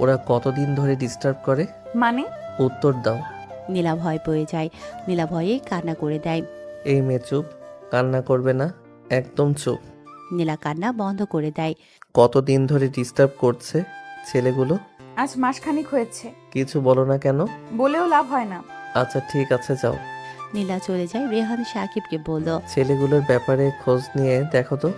Speaker 1: ওরা কতদিন ধরে ডিস্টার্ব করে?
Speaker 8: মানে?
Speaker 1: উত্তর দাও।
Speaker 2: নীলা ভয় পেয়ে যায়। নীলা ভয়ে কান্না করে দেয়।
Speaker 1: এই মেয়ে চুপ, কান্না করবে না, একদম চুপ।
Speaker 2: নীলা কান্না বন্ধ করে দেয়।
Speaker 1: কতদিন ধরে ডিস্টার্ব করছে ছেলেগুলো?
Speaker 8: আজ মাসখানিক হয়েছে।
Speaker 1: কিছু বলো না কেন?
Speaker 8: বলেও লাভ হয় না।
Speaker 1: আচ্ছা ঠিক আছে, যাও।
Speaker 2: নীলা চলে যায়। রেহান সাকিবকে বলল,
Speaker 1: ছেলেগুলোর ব্যাপারে খোঁজ নিয়ে দেখো তো।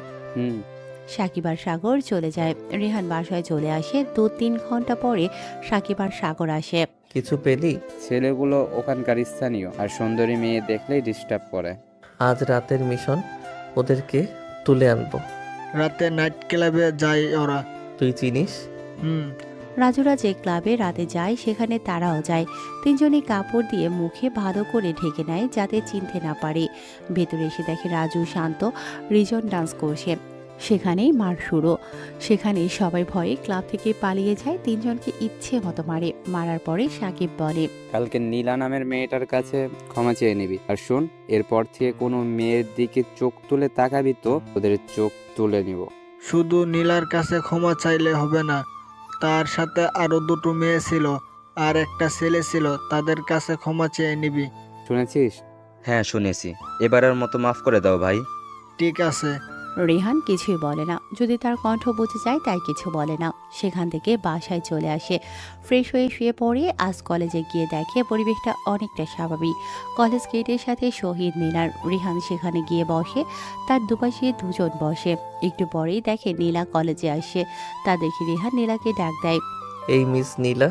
Speaker 2: সাকিব আর সাগর চলে যায়। রেহান বাসায় চলে আসে। 2-3 ঘন্টা পরে সাকিব আর সাগর আসে।
Speaker 1: কিছু পেলি?
Speaker 4: ছেলেগুলো ওখানকার স্থানীয়, আর সুন্দরী মেয়ে দেখলেই ডিস্টার্ব করে।
Speaker 1: আজ রাতের মিশন, ওদেরকে তুলে আনবো।
Speaker 3: রাতে নাইট ক্লাবে যায় ওরা।
Speaker 1: তুই চিনিস?
Speaker 2: রাজুরা যে ক্লাবে রাতে যায় সেখানে তারাও যায়। 3 জনই কাপড় দিয়ে মুখে ভালো করে ঢেকে নেয় যাতে চিনতে না পারে। ভেতরে এসে দেখে রাজু, শান্ত, রিজন ডান্স করছে। সেখানেই মার শুরু। সেখানেই সবাই ভয়ে ক্লাব থেকে পালিয়ে যায়। 3 জনকে ইচ্ছে মতো মারে। মারার পরে সাকিব বলে,
Speaker 4: কালকে নীলা নামের মেয়েটার কাছে ক্ষমা চেয়ে নিবি। আর শোন, এরপর থেকে কোনো মেয়ের দিকে চোখ তুলে তাকাবি তো ওদের চোখ তুলে নিব।
Speaker 3: শুধু নীলার কাছে ক্ষমা চাইলে হবে না, তার সাথে আরো 2টো মেয়ে ছিল আর একটা ছেলে ছিল, তাদের কাছে ক্ষমা চেয়ে নিবি।
Speaker 4: শুনেছিস?
Speaker 10: হ্যাঁ শুনেছি। এবারের মতো মাফ করে দাও ভাই।
Speaker 3: ঠিক আছে।
Speaker 2: রেহান কিছুই বলে না। যদি তার কণ্ঠ বুঝে যায় তাই কিছু বলে না। সেখান থেকে বাসায় চলে আসে। ফ্রেশ হয়ে শুয়ে পড়ে আজ কলেজে গিয়ে দেখে পরিবেশটা অনেকটা স্বাভাবিক। কলেজ গেটের সাথে শহীদ মিনার। রেহান সেখানে গিয়ে বসে। তার দুপাশে 2 জন বসে। একটু পরেই দেখে নীলা কলেজে আসে। তা দেখে রেহান নীলাকে ডাক দেয়।
Speaker 1: এই মিস নীলা।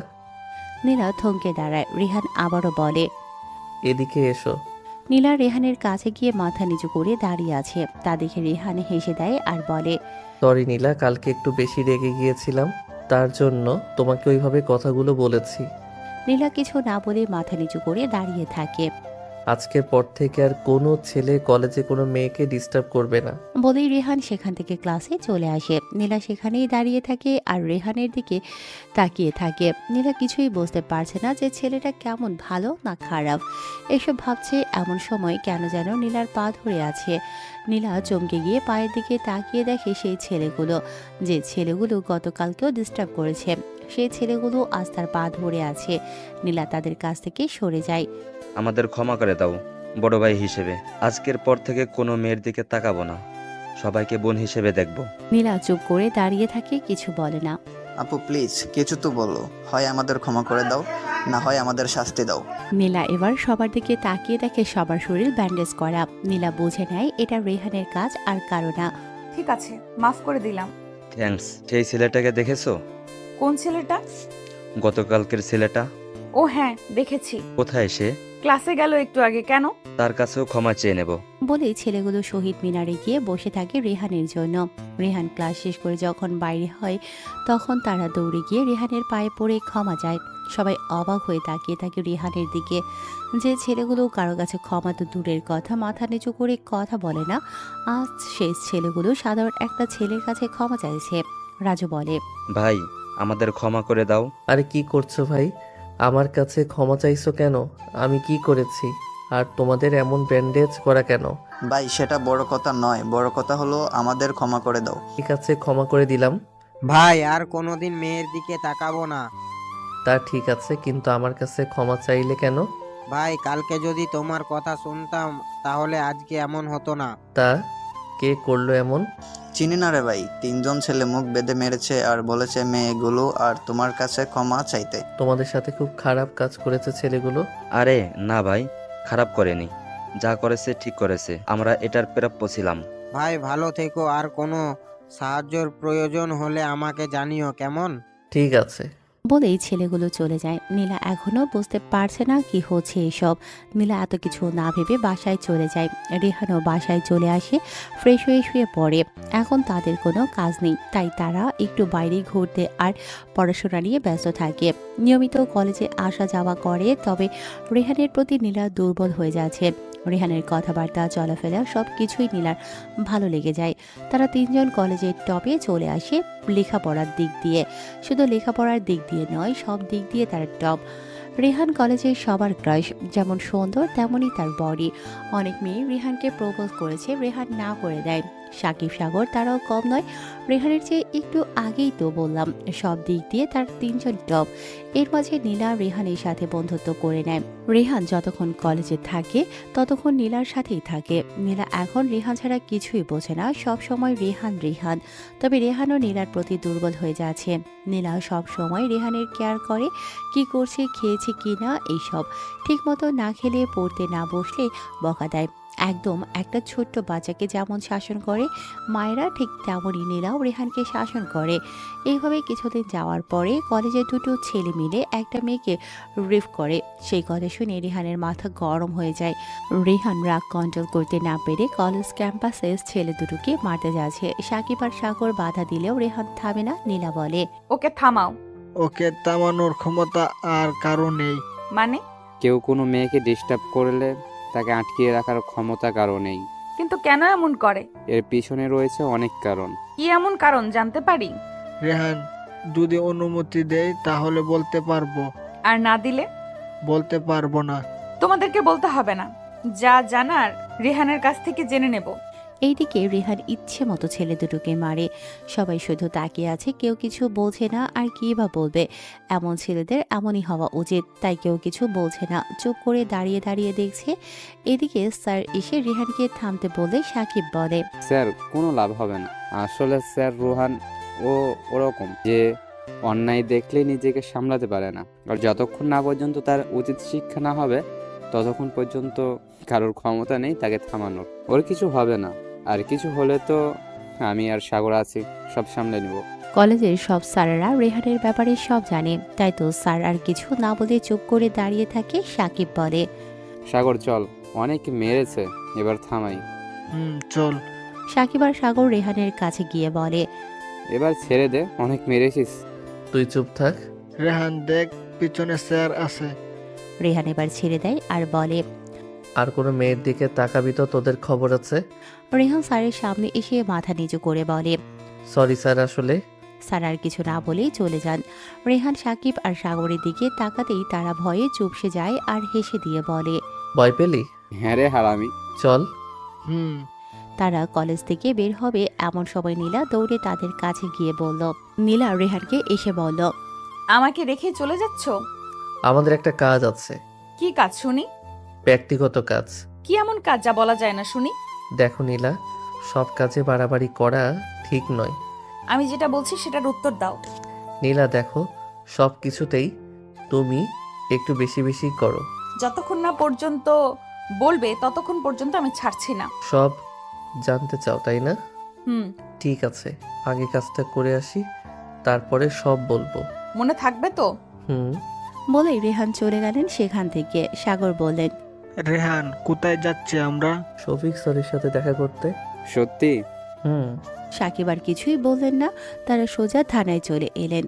Speaker 2: নীলা থমকে দাঁড়ায়। রেহান আবারও বলে,
Speaker 1: এদিকে এসো।
Speaker 2: নীলা রেহানের কাছে গিয়ে মাথা নিচু করে দাঁড়িয়ে আছে। তা দেখে রেহান হেসে দেয় আর বলে,
Speaker 1: সরি নীলা, কালকে একটু বেশি রেগে গিয়েছিলাম, তার জন্য তোমাকে ওইভাবে কথাগুলো বলেছি।
Speaker 2: নীলা কিছু না বলে মাথা নিচু করে দাঁড়িয়ে থাকে।
Speaker 1: আজকের পর থেকে আর কোনো ছেলে কলেজে কোনো মেয়েকে ডিস্টার্ব করবে না।
Speaker 2: বলেই রেহান সেখান থেকে ক্লাসে চলে আসে। নীলা সেখানেই দাঁড়িয়ে থাকে আর রেহানের দিকে তাকিয়ে থাকে। নীলা কিছুই বুঝতে পারছে না যে ছেলেটা কেমন, ভালো না খারাপ। এসব ভাবছে এমন সময় কেন যেন নীলার পা ধরে আছে। নীলা চমকে গিয়ে পায়ের দিকে তাকিয়ে দেখে সেই ছেলেগুলো, যে ছেলেগুলো গতকালকেও ডিস্টার্ব করেছে, সেই ছেলেগুলো আজ তার পা ধরে আছে। নীলা তাদের কাছ থেকে সরে যায়।
Speaker 10: আমাদের ক্ষমা করে দাও বড় ভাই হিসেবে। আজকের পর থেকে কোনো মেয়ের দিকে তাকাবো না, সবাইকে বোন হিসেবে দেখবো।
Speaker 2: নীলা চুপ করে দাঁড়িয়ে থাকে, কিছু বলে না।
Speaker 11: আপু প্লিজ কিছু তো বলো, হয় আমাদের ক্ষমা করে দাও, না হয় আমাদের শাস্তি দাও।
Speaker 2: নীলা এবার সবার দিকে তাকিয়ে দেখে সবার শরীর ব্যান্ডেজ করা। নীলা বুঝে নেয় এটা রেহানের কাজ আর কারো না।
Speaker 8: ঠিক আছে, মাফ করে দিলাম।
Speaker 10: থ্যাঙ্কস। সেই ছেলেটাকে দেখেছো?
Speaker 8: কোন ছেলেটা?
Speaker 10: গতকালকের ছেলেটা।
Speaker 8: ও হ্যাঁ, দেখেছি।
Speaker 10: কোথায় সে?
Speaker 8: ক্লাসে গেল একটু আগে। কেন?
Speaker 10: তার কাছেও ক্ষমা চেয়ে নেব।
Speaker 2: বলেই ছেলেগুলো শহীদ মিনারে গিয়ে বসে থাকে রেহানের জন্য। রেহান ক্লাস শেষ করে যখন বাইরে হয় তখন তারা দৌড়ে গিয়ে রেহানের পায়ে পড়ে ক্ষমা চায়। সবাই অবাক হয়ে তাকিয়ে থাকে রেহানের দিকে। যে ছেলেগুলো কারো কাছে ক্ষমা তো দূরের কথা, মাথা নিচু করে কথা বলে না, আজ সেই ছেলেগুলো সাধারণ একটা ছেলের কাছে ক্ষমা চাইছে। রাজু বলে,
Speaker 10: ভাই আমাদের ক্ষমা করে দাও।
Speaker 1: আরে কি করছো ভাই? আমার কাছে ক্ষমা চাইছো কেন? আমি কি করেছি? আর তোমাদের এমন ব্যান্ডেজ করা কেন?
Speaker 11: ভাই সেটা বড় কথা নয়, বড় কথা হলো আমাদের ক্ষমা করে দাও।
Speaker 1: ঠিক আছে, ক্ষমা করে দিলাম।
Speaker 3: ভাই আর কোনোদিন মেয়ের দিকে তাকাবো না।
Speaker 1: তা ঠিক আছে, কিন্তু আমার কাছে ক্ষমা চাইলে কেন?
Speaker 3: ভাই কালকে যদি তোমার কথা শুনতাম তাহলে আজকে এমন হতো না।
Speaker 1: তা কে করলো এমন?
Speaker 11: চিনি না রে ভাই, 3জন ছেলে মুখ বেঁধে মেরেছে আর বলেছে মেয়েগুলো আর তোমার কাছে ক্ষমা চাইতে।
Speaker 1: তোমাদের সাথে খুব খারাপ কাজ করেছে ছেলেগুলো।
Speaker 10: আরে না ভাই, খারাপ করেনি, যা করেছে ঠিক করেছে। আমরা এটার প্রাপ্য ছিলাম।
Speaker 3: ভাই ভালো থেকো, আর কোনো সাহায্যের প্রয়োজন হলে আমাকে জানিও, কেমন?
Speaker 1: ঠিক আছে।
Speaker 2: বলেই ছেলেগুলো চলে যায়। নীলা এখনো বুঝতে পারছে না কি হচ্ছে এসব। নীলা এত কিছু না ভেবে বাসায় চলে যায়। রেহানও বাসায় চলে আসে, ফ্রেশ হয়ে শুয়ে পড়ে। এখন তাদের কোনো কাজ নেই, তাই তারা একটু বাইরে ঘুরতে আর পড়াশোনা নিয়ে ব্যস্ত থাকে। নিয়মিত কলেজে আসা যাওয়া করে, তবে রেহানের প্রতি নীলা দুর্বল হয়ে যাচ্ছে। রেহানের কথাবার্তা, চলাফেরা সব কিছুই নীলার ভালো লেগে যায়। তারা 3জন কলেজের টপে চলে আসে লেখাপড়ার দিক দিয়ে। শুধু লেখাপড়ার দিক দিয়ে নয়, সব দিক দিয়ে তার টপ। রেহান কলেজের সবার ক্রাশ, যেমন সুন্দর তেমনই তার বডি। অনেক মেয়ে রেহানকে প্রপোজ করেছে, রেহান না করে দেয়। সাকিব সাগর তারাও কম নয়, রেহানের চেয়ে একটু আগেই তো বললাম, সব দিক দিয়ে তার 3জন টপ। এর মাঝে নীলা রেহানের সাথে বন্ধুত্ব করে নেয়। রেহান যতক্ষণ কলেজে থাকে ততক্ষণ নীলার সাথেই থাকে। নীলা এখন রেহান ছাড়া কিছুই বোঝে না, সব সময় রেহান রেহান। তবে রেহানও নীলার প্রতি দুর্বল হয়ে যাচ্ছে। নীলা সব সময় রেহানের কেয়ার করে, কি করছে, খেয়েছে কি না, এইসব। ঠিকমতো না খেলে, পড়তে না বসলে বকা দেয়। একদম একটা ছোট্ট বাচ্চাকে যেমন শাসন করে মায়েরা, ঠিক তেমনই নীলাও রেহানকে শাসন করে। এইভাবে কিছুদিন যাওয়ার পরে কলেজে দুটো ছেলে মিলে একটা মেয়েকে রেপ করে। সেই কথা শুনে রেহানের মাথা গরম হয়ে যায়। রেহান রাগ কন্ট্রোল করতে না পেরে কলেজ ক্যাম্পাসে ছেলে দুটোকে মারতে যাচ্ছে। সাকিব আর সাগর বাধা দিলেও রেহান থামে না। নীলা বলে,
Speaker 8: ওকে থামাও।
Speaker 3: ওকে থামানোর ক্ষমতা আর কারো নেই।
Speaker 8: মানে?
Speaker 4: কেউ কোনো মেয়েকে ডিস্টার্ব করলে তাকে আটকিয়ে রাখার ক্ষমতা কারো নেই।
Speaker 8: কিন্তু কেন এমন করে?
Speaker 4: এর পিছনে রয়েছে অনেক কারণ।
Speaker 8: কি এমন কারণ জানতে পারি?
Speaker 3: রেহান যদি অনুমতি দেয় তাহলে বলতে পারবো,
Speaker 8: আর না দিলে?
Speaker 3: বলতে পারবো না।
Speaker 8: তোমাদেরকে বলতে হবে না, যা জানার রেহানের কাছ থেকে জেনে নেব।
Speaker 2: এইদিকে রেহান ইচ্ছে মতো ছেলে দুটোকে মারে। সবাই শুধু তাকিয়ে আছে, কেউ কিছু বলছে না। আর কি বা বলবে, এমন ছেলেদের এমনই হওয়া উচিত। তাই কেউ কিছু বলছে না, চুপ করে দাঁড়িয়ে দাঁড়িয়ে দেখছে। এদিকে স্যার এসে রেহানকে থামতে বলে সাকিব বলে,
Speaker 4: স্যার কোনো লাভ হবে না। আসলে স্যার রোহান ওরকম যে অন্যায় দেখলেই নিজেকে সামলাতে পারে না, আর যতক্ষণ না পর্যন্ত তার উচিত শিক্ষা না হবে ততক্ষণ পর্যন্ত কারোর ক্ষমতা নেই তাকে থামানোর। ওর কিছু হবে না, আর কিছু হলে তো আমি আর সাগর আছি, সব সামলে নেব।
Speaker 2: কলেজের সব স্যারেরা রেহানের ব্যাপারে সব জানে, তাই তো স্যার আর কিছু না বলে চুপ করে দাঁড়িয়ে থাকে। সাকিব বলে,
Speaker 4: সাগর চল, অনেক মেরেছে, এবার থামাই।
Speaker 3: চল।
Speaker 2: সাকিব আর সাগর রেহানের কাছে গিয়ে বলে,
Speaker 4: এবার ছেড়ে দে, অনেক মেরেছিস।
Speaker 1: তুই চুপ থাক।
Speaker 3: রেহান দেখ, পিছনে স্যার আছে।
Speaker 2: রেহান এবার ছেড়ে দেয় আর বলে,
Speaker 1: আর কোনো মেয়ের দিকে তাকাবি তো তোদের খবর আছে।
Speaker 2: রেহান স্যারের সামনে এসে মাথা নিচু করে বলে।
Speaker 1: সরি স্যার, আসলে
Speaker 2: স্যার আর কিছু না বলেই চলে যান। রেহান সাকিব আর সাগরের দিকে তাকাতেই তারা ভয়ে চুপসে যায় আর হেসে দিয়ে বলে,
Speaker 1: ভয় পেলি?
Speaker 4: হ্যাঁ রে হারামি।
Speaker 1: চল।
Speaker 3: হুম।
Speaker 2: তারা কলেজ থেকে বের হবে এমন সময় নীলা দৌড়ে তাদের কাছে গিয়ে বলল। নীলা রেহানকে এসে বলল,
Speaker 8: আমাকে রেখে চলে যাচ্ছ?
Speaker 1: আমাদের একটা কাজ আছে।
Speaker 8: কি কাজ শুনি?
Speaker 1: ব্যক্তিগত কাজ।
Speaker 8: কি এমন কাজ যা বলা যায় না শুনি?
Speaker 1: দেখো নীলা, সব কাজে বাড়াবাড়ি করা ঠিক নয়।
Speaker 8: আমি যেটা বলছি সেটার উত্তর দাও।
Speaker 1: নীলা দেখো, সব কিছুতেই তুমি একটু বেশি বেশি করো।
Speaker 8: যতক্ষণ না পর্যন্ত বলবে ততক্ষণ পর্যন্ত আমি ছাড়ছি না।
Speaker 1: সব জানতে চাও তাই না?
Speaker 8: হুম।
Speaker 1: ঠিক আছে, আগে কাজটা করে আসি, তারপরে সব বলবো।
Speaker 8: মনে থাকবে তো?
Speaker 1: হুম।
Speaker 2: বলেই রেহান চলে গেলেন সেখান থেকে। সাগর বললেন,
Speaker 3: রেহান, কোথায় যাচ্ছি আমরা?
Speaker 1: শফিক স্যারের সাথে দেখা করতে।
Speaker 4: সত্যি?
Speaker 1: হুম।
Speaker 2: সাকিব আর কিছুই বললেন না, তারা সোজা থানায় চলে এলেন।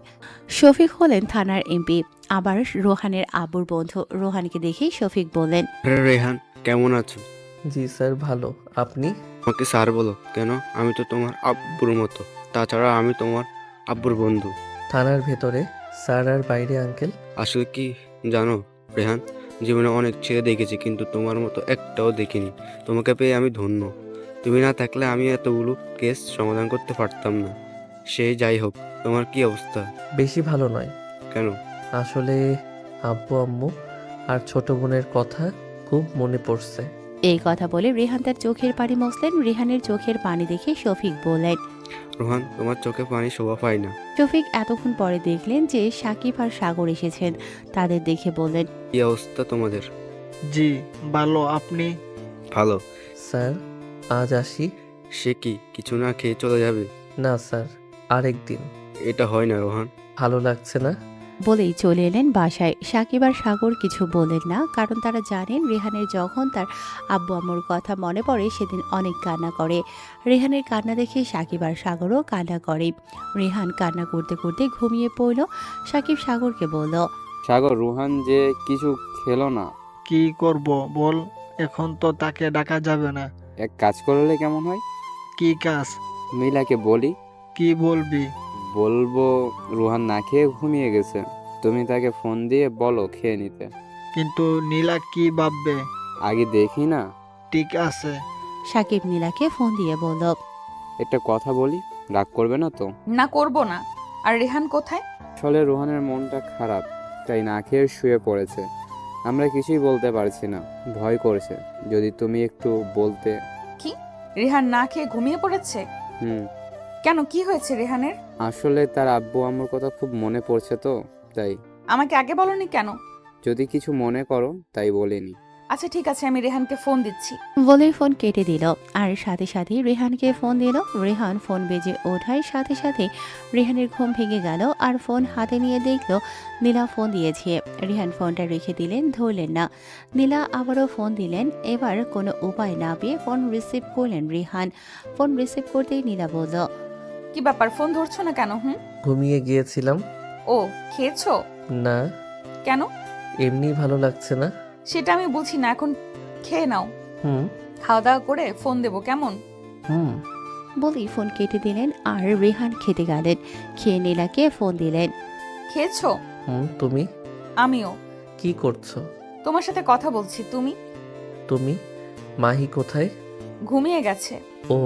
Speaker 2: শফিক হলেন থানার এমপি, আবার রোহানের আব্বুর বন্ধু। রোহানকে দেখেই শফিক বললেন,
Speaker 14: রেহান, কেমন আছো?
Speaker 1: জি স্যার, ভালো। আপনি?
Speaker 14: আমাকে স্যার বলো কেন? আমি তো তোমার আব্বুর মতো, তাছাড়া আমি তোমার আব্বুর বন্ধু।
Speaker 1: থানার ভেতরে স্যার আর বাইরে আঙ্কেল।
Speaker 14: আসলে কি জানো রেহান, জীবনে অনেক ছেলে দেখেছি কিন্তু তোমার মতো একটাও দেখিনি। তোমাকে পেয়ে আমি ধন্য। তুমি না থাকলে আমি এতগুলো কেস সমাধান করতে পারতাম না। সেই যাই হোক, তোমার কি অবস্থা?
Speaker 1: বেশি ভালো নয়।
Speaker 14: কেন?
Speaker 1: আসলে আব্বু আম্মু আর ছোট বোনের কথা খুব মনে পড়ছে।
Speaker 2: এই কথা বলে রেহান তার চোখের পানি মুছলেন। রেহানের চোখের পানি দেখে শফিক বললেন,
Speaker 14: রোহান, তোমার চোখে পানি শোভা পায় না।
Speaker 2: শফিক এতক্ষণ পরে দেখলেন যে সাকিব আর সাগর এসেছেন। তাদের দেখে বললেন,
Speaker 14: কি অবস্থা তোমাদের?
Speaker 3: জি ভালো, আপনি?
Speaker 14: ভালো।
Speaker 1: স্যার, আজ আসি?
Speaker 14: সে কি কিছু না খেয়ে চলে যাবে?
Speaker 1: না স্যার, আরেকদিন।
Speaker 14: এটা হয় না রোহান।
Speaker 1: ভালো লাগছে না?
Speaker 2: বলেই চলে এলেন বাসায়। সাকিব আর সাগর কিছু বলেন না, কারণ তারা জানেন রেহানের যখন তার আব্বু আম্মুর কথা মনে পড়ে সেদিন অনেক কান্না করে। রেহানের কান্না দেখে সাকিব আর সাগরও কান্না করে। রেহান কান্না করতে করতে ঘুমিয়ে পড়ল। সাকিব সাগরকে বলল,
Speaker 4: সাগর, রুহান যে কিছু খেলো না।
Speaker 3: কি করব বল, এখন তো তাকে ডাকা যাবে না।
Speaker 4: এক কাজ করলে কেমন হয়?
Speaker 3: কি কাজ?
Speaker 4: মিলাকে বলি।
Speaker 3: কি বলবি?
Speaker 4: বলবো রুহান না খেয়ে ঘুমিয়ে গেছে, তুমি তাকে ফোন দিয়ে বলো খেয়ে নিতে।
Speaker 3: কিন্তু নীলা কি ভাববে?
Speaker 4: আগে দেখি না।
Speaker 3: ঠিক আছে।
Speaker 2: সাকিব নীলাকে ফোন দিয়ে বলল,
Speaker 4: একটা কথা বলি, রাগ করবে না তো?
Speaker 8: না, করব না। আর রেহান কোথায়?
Speaker 4: আসলে রুহানের মনটা খারাপ, তাই না খেয়ে শুয়ে পড়েছে। আমরা কিছুই বলতে পারছি না, ভয় করছে। যদি তুমি একটু বলতে।
Speaker 8: কি? রেহান না খেয়ে ঘুমিয়ে পড়েছে?
Speaker 4: হুম।
Speaker 8: কেন, কি হয়েছে রেহানের?
Speaker 4: আসলে তার আব্বু আম্মুর কথা খুব মনে পড়ছে তো, তাই।
Speaker 8: আমাকে আগে বলনি কেন?
Speaker 4: যদি কিছু মনে করো তাই বলিনি।
Speaker 8: আচ্ছা ঠিক আছে, আমি রেহানকে ফোন দিচ্ছি।
Speaker 2: বলেই ফোন কেটে দিল। আর সাথে সাথে রেহানকে ফোন দিল। রেহান ফোন বেজে ওঠায় সাথে সাথে রেহানের ঘুম ভেঙে গেল আর ফোন হাতে নিয়ে দেখলো নীলা ফোন দিয়েছে। রেহান ফোনটা রেখে দিলেন, ধরলেন না। নীলা আবারও ফোন দিলেন। এবার কোনো উপায় না পেয়ে ফোন রিসিভ করলেন রেহান। ফোন রিসিভ করতেই নীলা বলল,
Speaker 8: কি ব্যাপার, ফোন ধরছো না কেন?
Speaker 1: ঘুমিয়ে গিয়েছিলাম।
Speaker 8: ও, খেয়েছো?
Speaker 1: না,
Speaker 8: কেন?
Speaker 1: এমনি ভালো লাগছে না।
Speaker 8: সেটা আমি বুঝি না, এখন খেয়ে নাও।
Speaker 1: হুম।
Speaker 8: খাওয়া দাওয়া করে ফোন দেবো, কেমন?
Speaker 1: হুম।
Speaker 2: বলেই ফোন কেটে দিলেন আর রেহান খেতে গেলেন। খেয়ে নীলাকে ফোন দিলেন।
Speaker 8: খেয়েছো?
Speaker 1: হুম। তুমি?
Speaker 8: আমিও।
Speaker 1: কি করছো?
Speaker 8: তোমার সাথে কথা বলছি। তুমি?
Speaker 1: তুমি? মাহি কোথায়?
Speaker 8: ঘুমিয়ে গেছে।
Speaker 1: ও।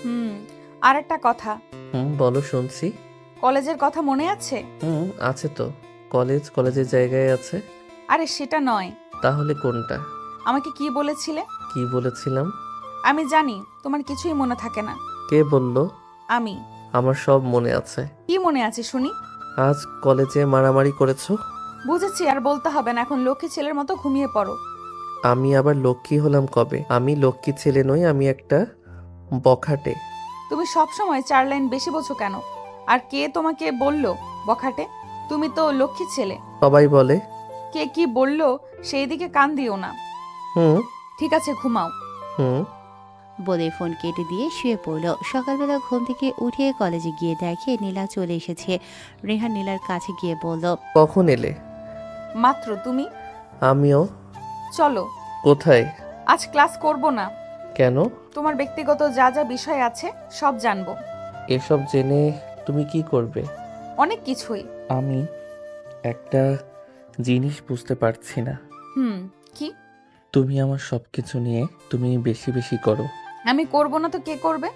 Speaker 8: হুম। আর একটা কথা।
Speaker 1: হুম, বলো, শুনছি।
Speaker 8: কলেজের কথা মনে আছে?
Speaker 1: হুম, আছে তো। কলেজের জায়গায় আছে।
Speaker 8: আরে সেটা নয়।
Speaker 1: তাহলে কোনটা?
Speaker 8: আমাকে কি বলেছিলে?
Speaker 1: কি বলেছিলাম?
Speaker 8: আমি জানি তোমার কিছুই মনে থাকে না।
Speaker 1: কে বলল?
Speaker 8: আমি।
Speaker 1: আমার সব মনে আছে।
Speaker 8: কি মনে আছে শুনি?
Speaker 1: আজ কলেজে মারামারি করেছো।
Speaker 8: বুঝেছি, আর বলতে হবে না। এখন লক্ষ্মী ছেলের মতো ঘুমিয়ে পড়ো।
Speaker 1: আমি আবার লক্ষ্মী হলাম কবে? আমি লক্ষ্মী ছেলে নই, আমি একটা বখাটে।
Speaker 8: তুমি সব সময় 4 লাইন বেশি বোঝো কেন? আর কে তোমাকে বললো বখাটে? তুমি তো লক্ষ্মী ছেলে।
Speaker 1: সবাই বলে।
Speaker 8: কে কি বললো সেই দিকে কান দিও না।
Speaker 1: হুম।
Speaker 8: ঠিক আছে, ঘুমাও।
Speaker 1: হুম।
Speaker 2: বলে ফোন কেটে দিয়ে শুয়ে পড়ল। সকালবেলা ঘুম থেকে উঠে কলেজে গিয়ে দেখে নীলা চলে এসেছে। রেহান নীলার কাছে গিয়ে বলল,
Speaker 1: কখন এলে?
Speaker 8: মাত্র। তুমি?
Speaker 1: আমিও।
Speaker 8: চলো।
Speaker 1: কোথায়?
Speaker 8: আজ ক্লাস করব না।
Speaker 1: কেন?
Speaker 8: তোমার ব্যক্তিগত যা যা বিষয় আছে সব জানবো।
Speaker 1: এসব জেনে তুমি কি করবে?
Speaker 8: অনেক কিছুই।
Speaker 1: আমি একটা জিনিস বুঝতে পারছি না।
Speaker 8: কি?
Speaker 1: তুমি আমার সব কিছু নিয়ে তুমি বেশি বেশি করো।
Speaker 8: আমি করব না তো কে করবে?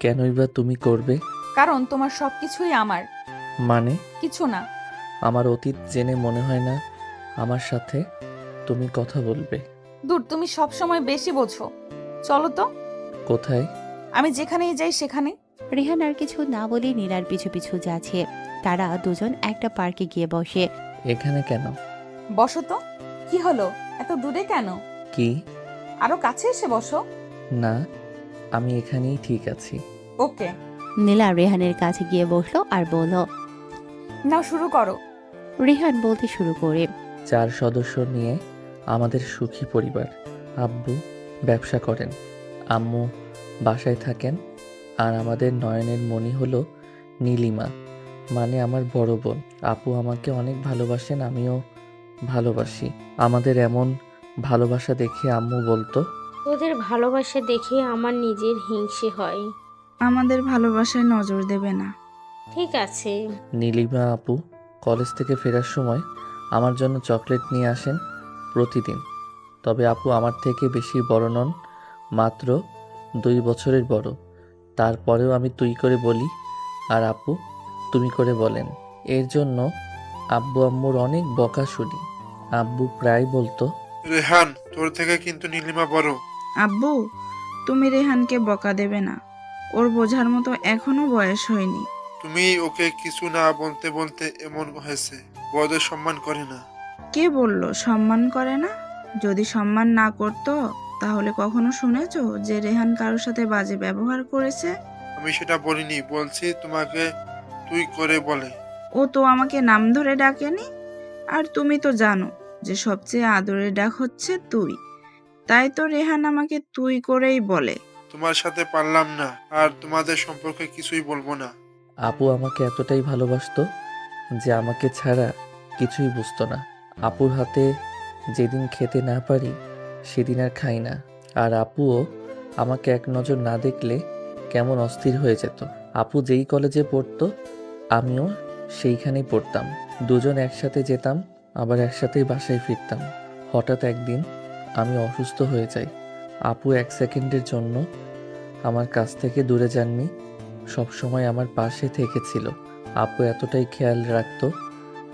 Speaker 1: কেনই বা তুমি করবে?
Speaker 8: কারণ তোমার সবকিছুই আমার।
Speaker 1: মানে?
Speaker 8: কিছু না।
Speaker 1: আমার অতীত জেনে মনে হয় না আমার সাথে তুমি কথা বলবে।
Speaker 8: দূর, তুমি সব সময় বেশি বোঝো। চলো তো।
Speaker 1: কোথায়?
Speaker 8: আমি যেখানেই যাই সেখানে।
Speaker 2: রেহান আর কিছু না বলে নীলার পিছু পিছু যাচ্ছে। তারা দুজন একটা পার্কে গিয়ে বসে।
Speaker 1: এখানে কেন?
Speaker 8: বসো তো। কি হলো, এত দূরে কেন?
Speaker 1: কি?
Speaker 8: আরো কাছে এসে বসো।
Speaker 1: না, আমি এখানেই ঠিক আছি।
Speaker 8: ওকে।
Speaker 2: নীলা রেহানের কাছে গিয়ে বসলো আর বলল,
Speaker 8: নাও শুরু করো।
Speaker 2: রেহান বলতে শুরু করে,
Speaker 1: 4 সদস্য নিয়ে আমাদের সুখী পরিবার। আব্বু ব্যবসা করেন, আম্মু বাসায় থাকেন, আর আমাদের নয়নের মণি হলো নীলিমা, মানে আমার বড় বোন। আপু আমাকে অনেক ভালোবাসেন, আমিও ভালোবাসি। আমাদের এমন ভালোবাসা দেখে আম্মু বলতো,
Speaker 13: তোদের ভালোবাসা দেখে আমার নিজের হিংসে হয়।
Speaker 8: আমাদের ভালোবাসায় নজর দেবে না।
Speaker 13: ঠিক আছে।
Speaker 1: নীলিমা আপু কলেজ থেকে ফেরার সময় আমার জন্য চকলেট নিয়ে আসেন প্রতিদিন। তবে আপু আমার থেকে বেশি বড় নন, মাত্র 2 বছরের বড়। তারপরেও আমি তুই করে বলি আর আপু তুমি করে বলেন। এর জন্য আব্বু আম্মুর অনেক বকা শুনি। আব্বু প্রায় বলতো,
Speaker 5: রেহান, তোর থেকে কিন্তু নীলিমা বড়।
Speaker 8: আব্বু, তুমি রেহানকে বকা দেবে না। ওর বোঝার মতো এখনো বয়স হয়নি।
Speaker 5: তুমি ওকে কিছু না বলতে বলতে এমন হয়েছে, বড়দের সম্মান করে না।
Speaker 8: কে বললো সম্মান করে না? যদি সম্মান না করতো তাহলে কখনো শুনেছো যে রেহান কারোর সাথে বাজে ব্যবহার করেছে?
Speaker 5: আমি সেটা বলিনি, বলছি তোমাকে তুই করে বলে।
Speaker 8: ও তো আমাকে নাম ধরে ডাকেনি। আর তুমি তো জানো যে সবচেয়ে আদরের ডাক হচ্ছে তুই। তাই তো রেহান আমাকে তুই করেই বলে।
Speaker 5: তোমার সাথে পারলাম না, আর তোমাদের সম্পর্কে কিছুই বলবো না।
Speaker 1: আপু আমাকে এতটাই ভালোবাসতো যে আমাকে ছাড়া কিছুই বুঝতো না। আপুর হাতে যেদিন খেতে না পারি সেদিন আর খাই না। আর আপুও আমাকে এক নজর না দেখলে কেমন অস্থির হয়ে যেত। আপু যেই কলেজে পড়তো আমিও সেইখানেই পড়তাম। দুজন একসাথে যেতাম, আবার একসাথেই বাসায় ফিরতাম। হঠাৎ একদিন আমি অসুস্থ হয়ে যাই। আপু 1 সেকেন্ডের জন্য আমার কাছ থেকে দূরে যাননি, সব সময় আমার পাশে থেকেছিল। আপু এতটাই খেয়াল রাখতো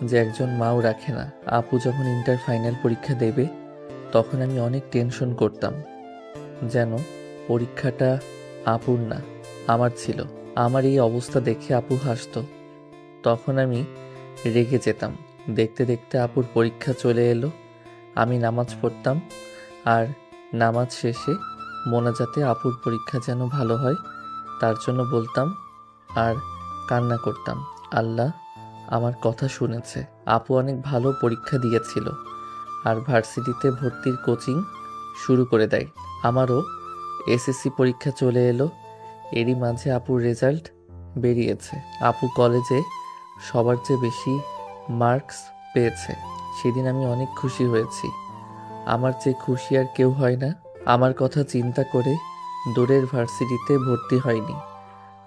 Speaker 1: যে একজন মাও রাখে না। আপু যখন ইন্টার ফাইনাল পরীক্ষা দেবে তখন আমি অনেক টেনশন করতাম, যেন পরীক্ষাটা আপুর না আমার ছিল। আমার এই অবস্থা দেখে আপু হাসতো, তখন আমি রেগে যেতাম। দেখতে দেখতে আপুর পরীক্ষা চলে এলো। আমি নামাজ পড়তাম, আর নামাজ শেষে মোনাজাতে আপুর পরীক্ষা যেন ভালো হয় তার জন্য বলতাম আর কান্না করতাম। আল্লাহ আমার কথা শুনেছে। আপু অনেক ভালো পরীক্ষা দিয়েছিল আর ভার্সিটিতে ভর্তির কোচিং শুরু করে দেয়। আমারও এসএসসি পরীক্ষা চলে এলো। এরই মাঝে আপুর রেজাল্ট বেরিয়েছে। আপু কলেজে সবার চেয়ে বেশি মার্কস পেয়েছে। সেদিন আমি অনেক খুশি হয়েছি। আমার চেয়ে খুশি আর কেউ হয় না। আমার কথা চিন্তা করে দূরের ভার্সিটিতে ভর্তি হয়নি।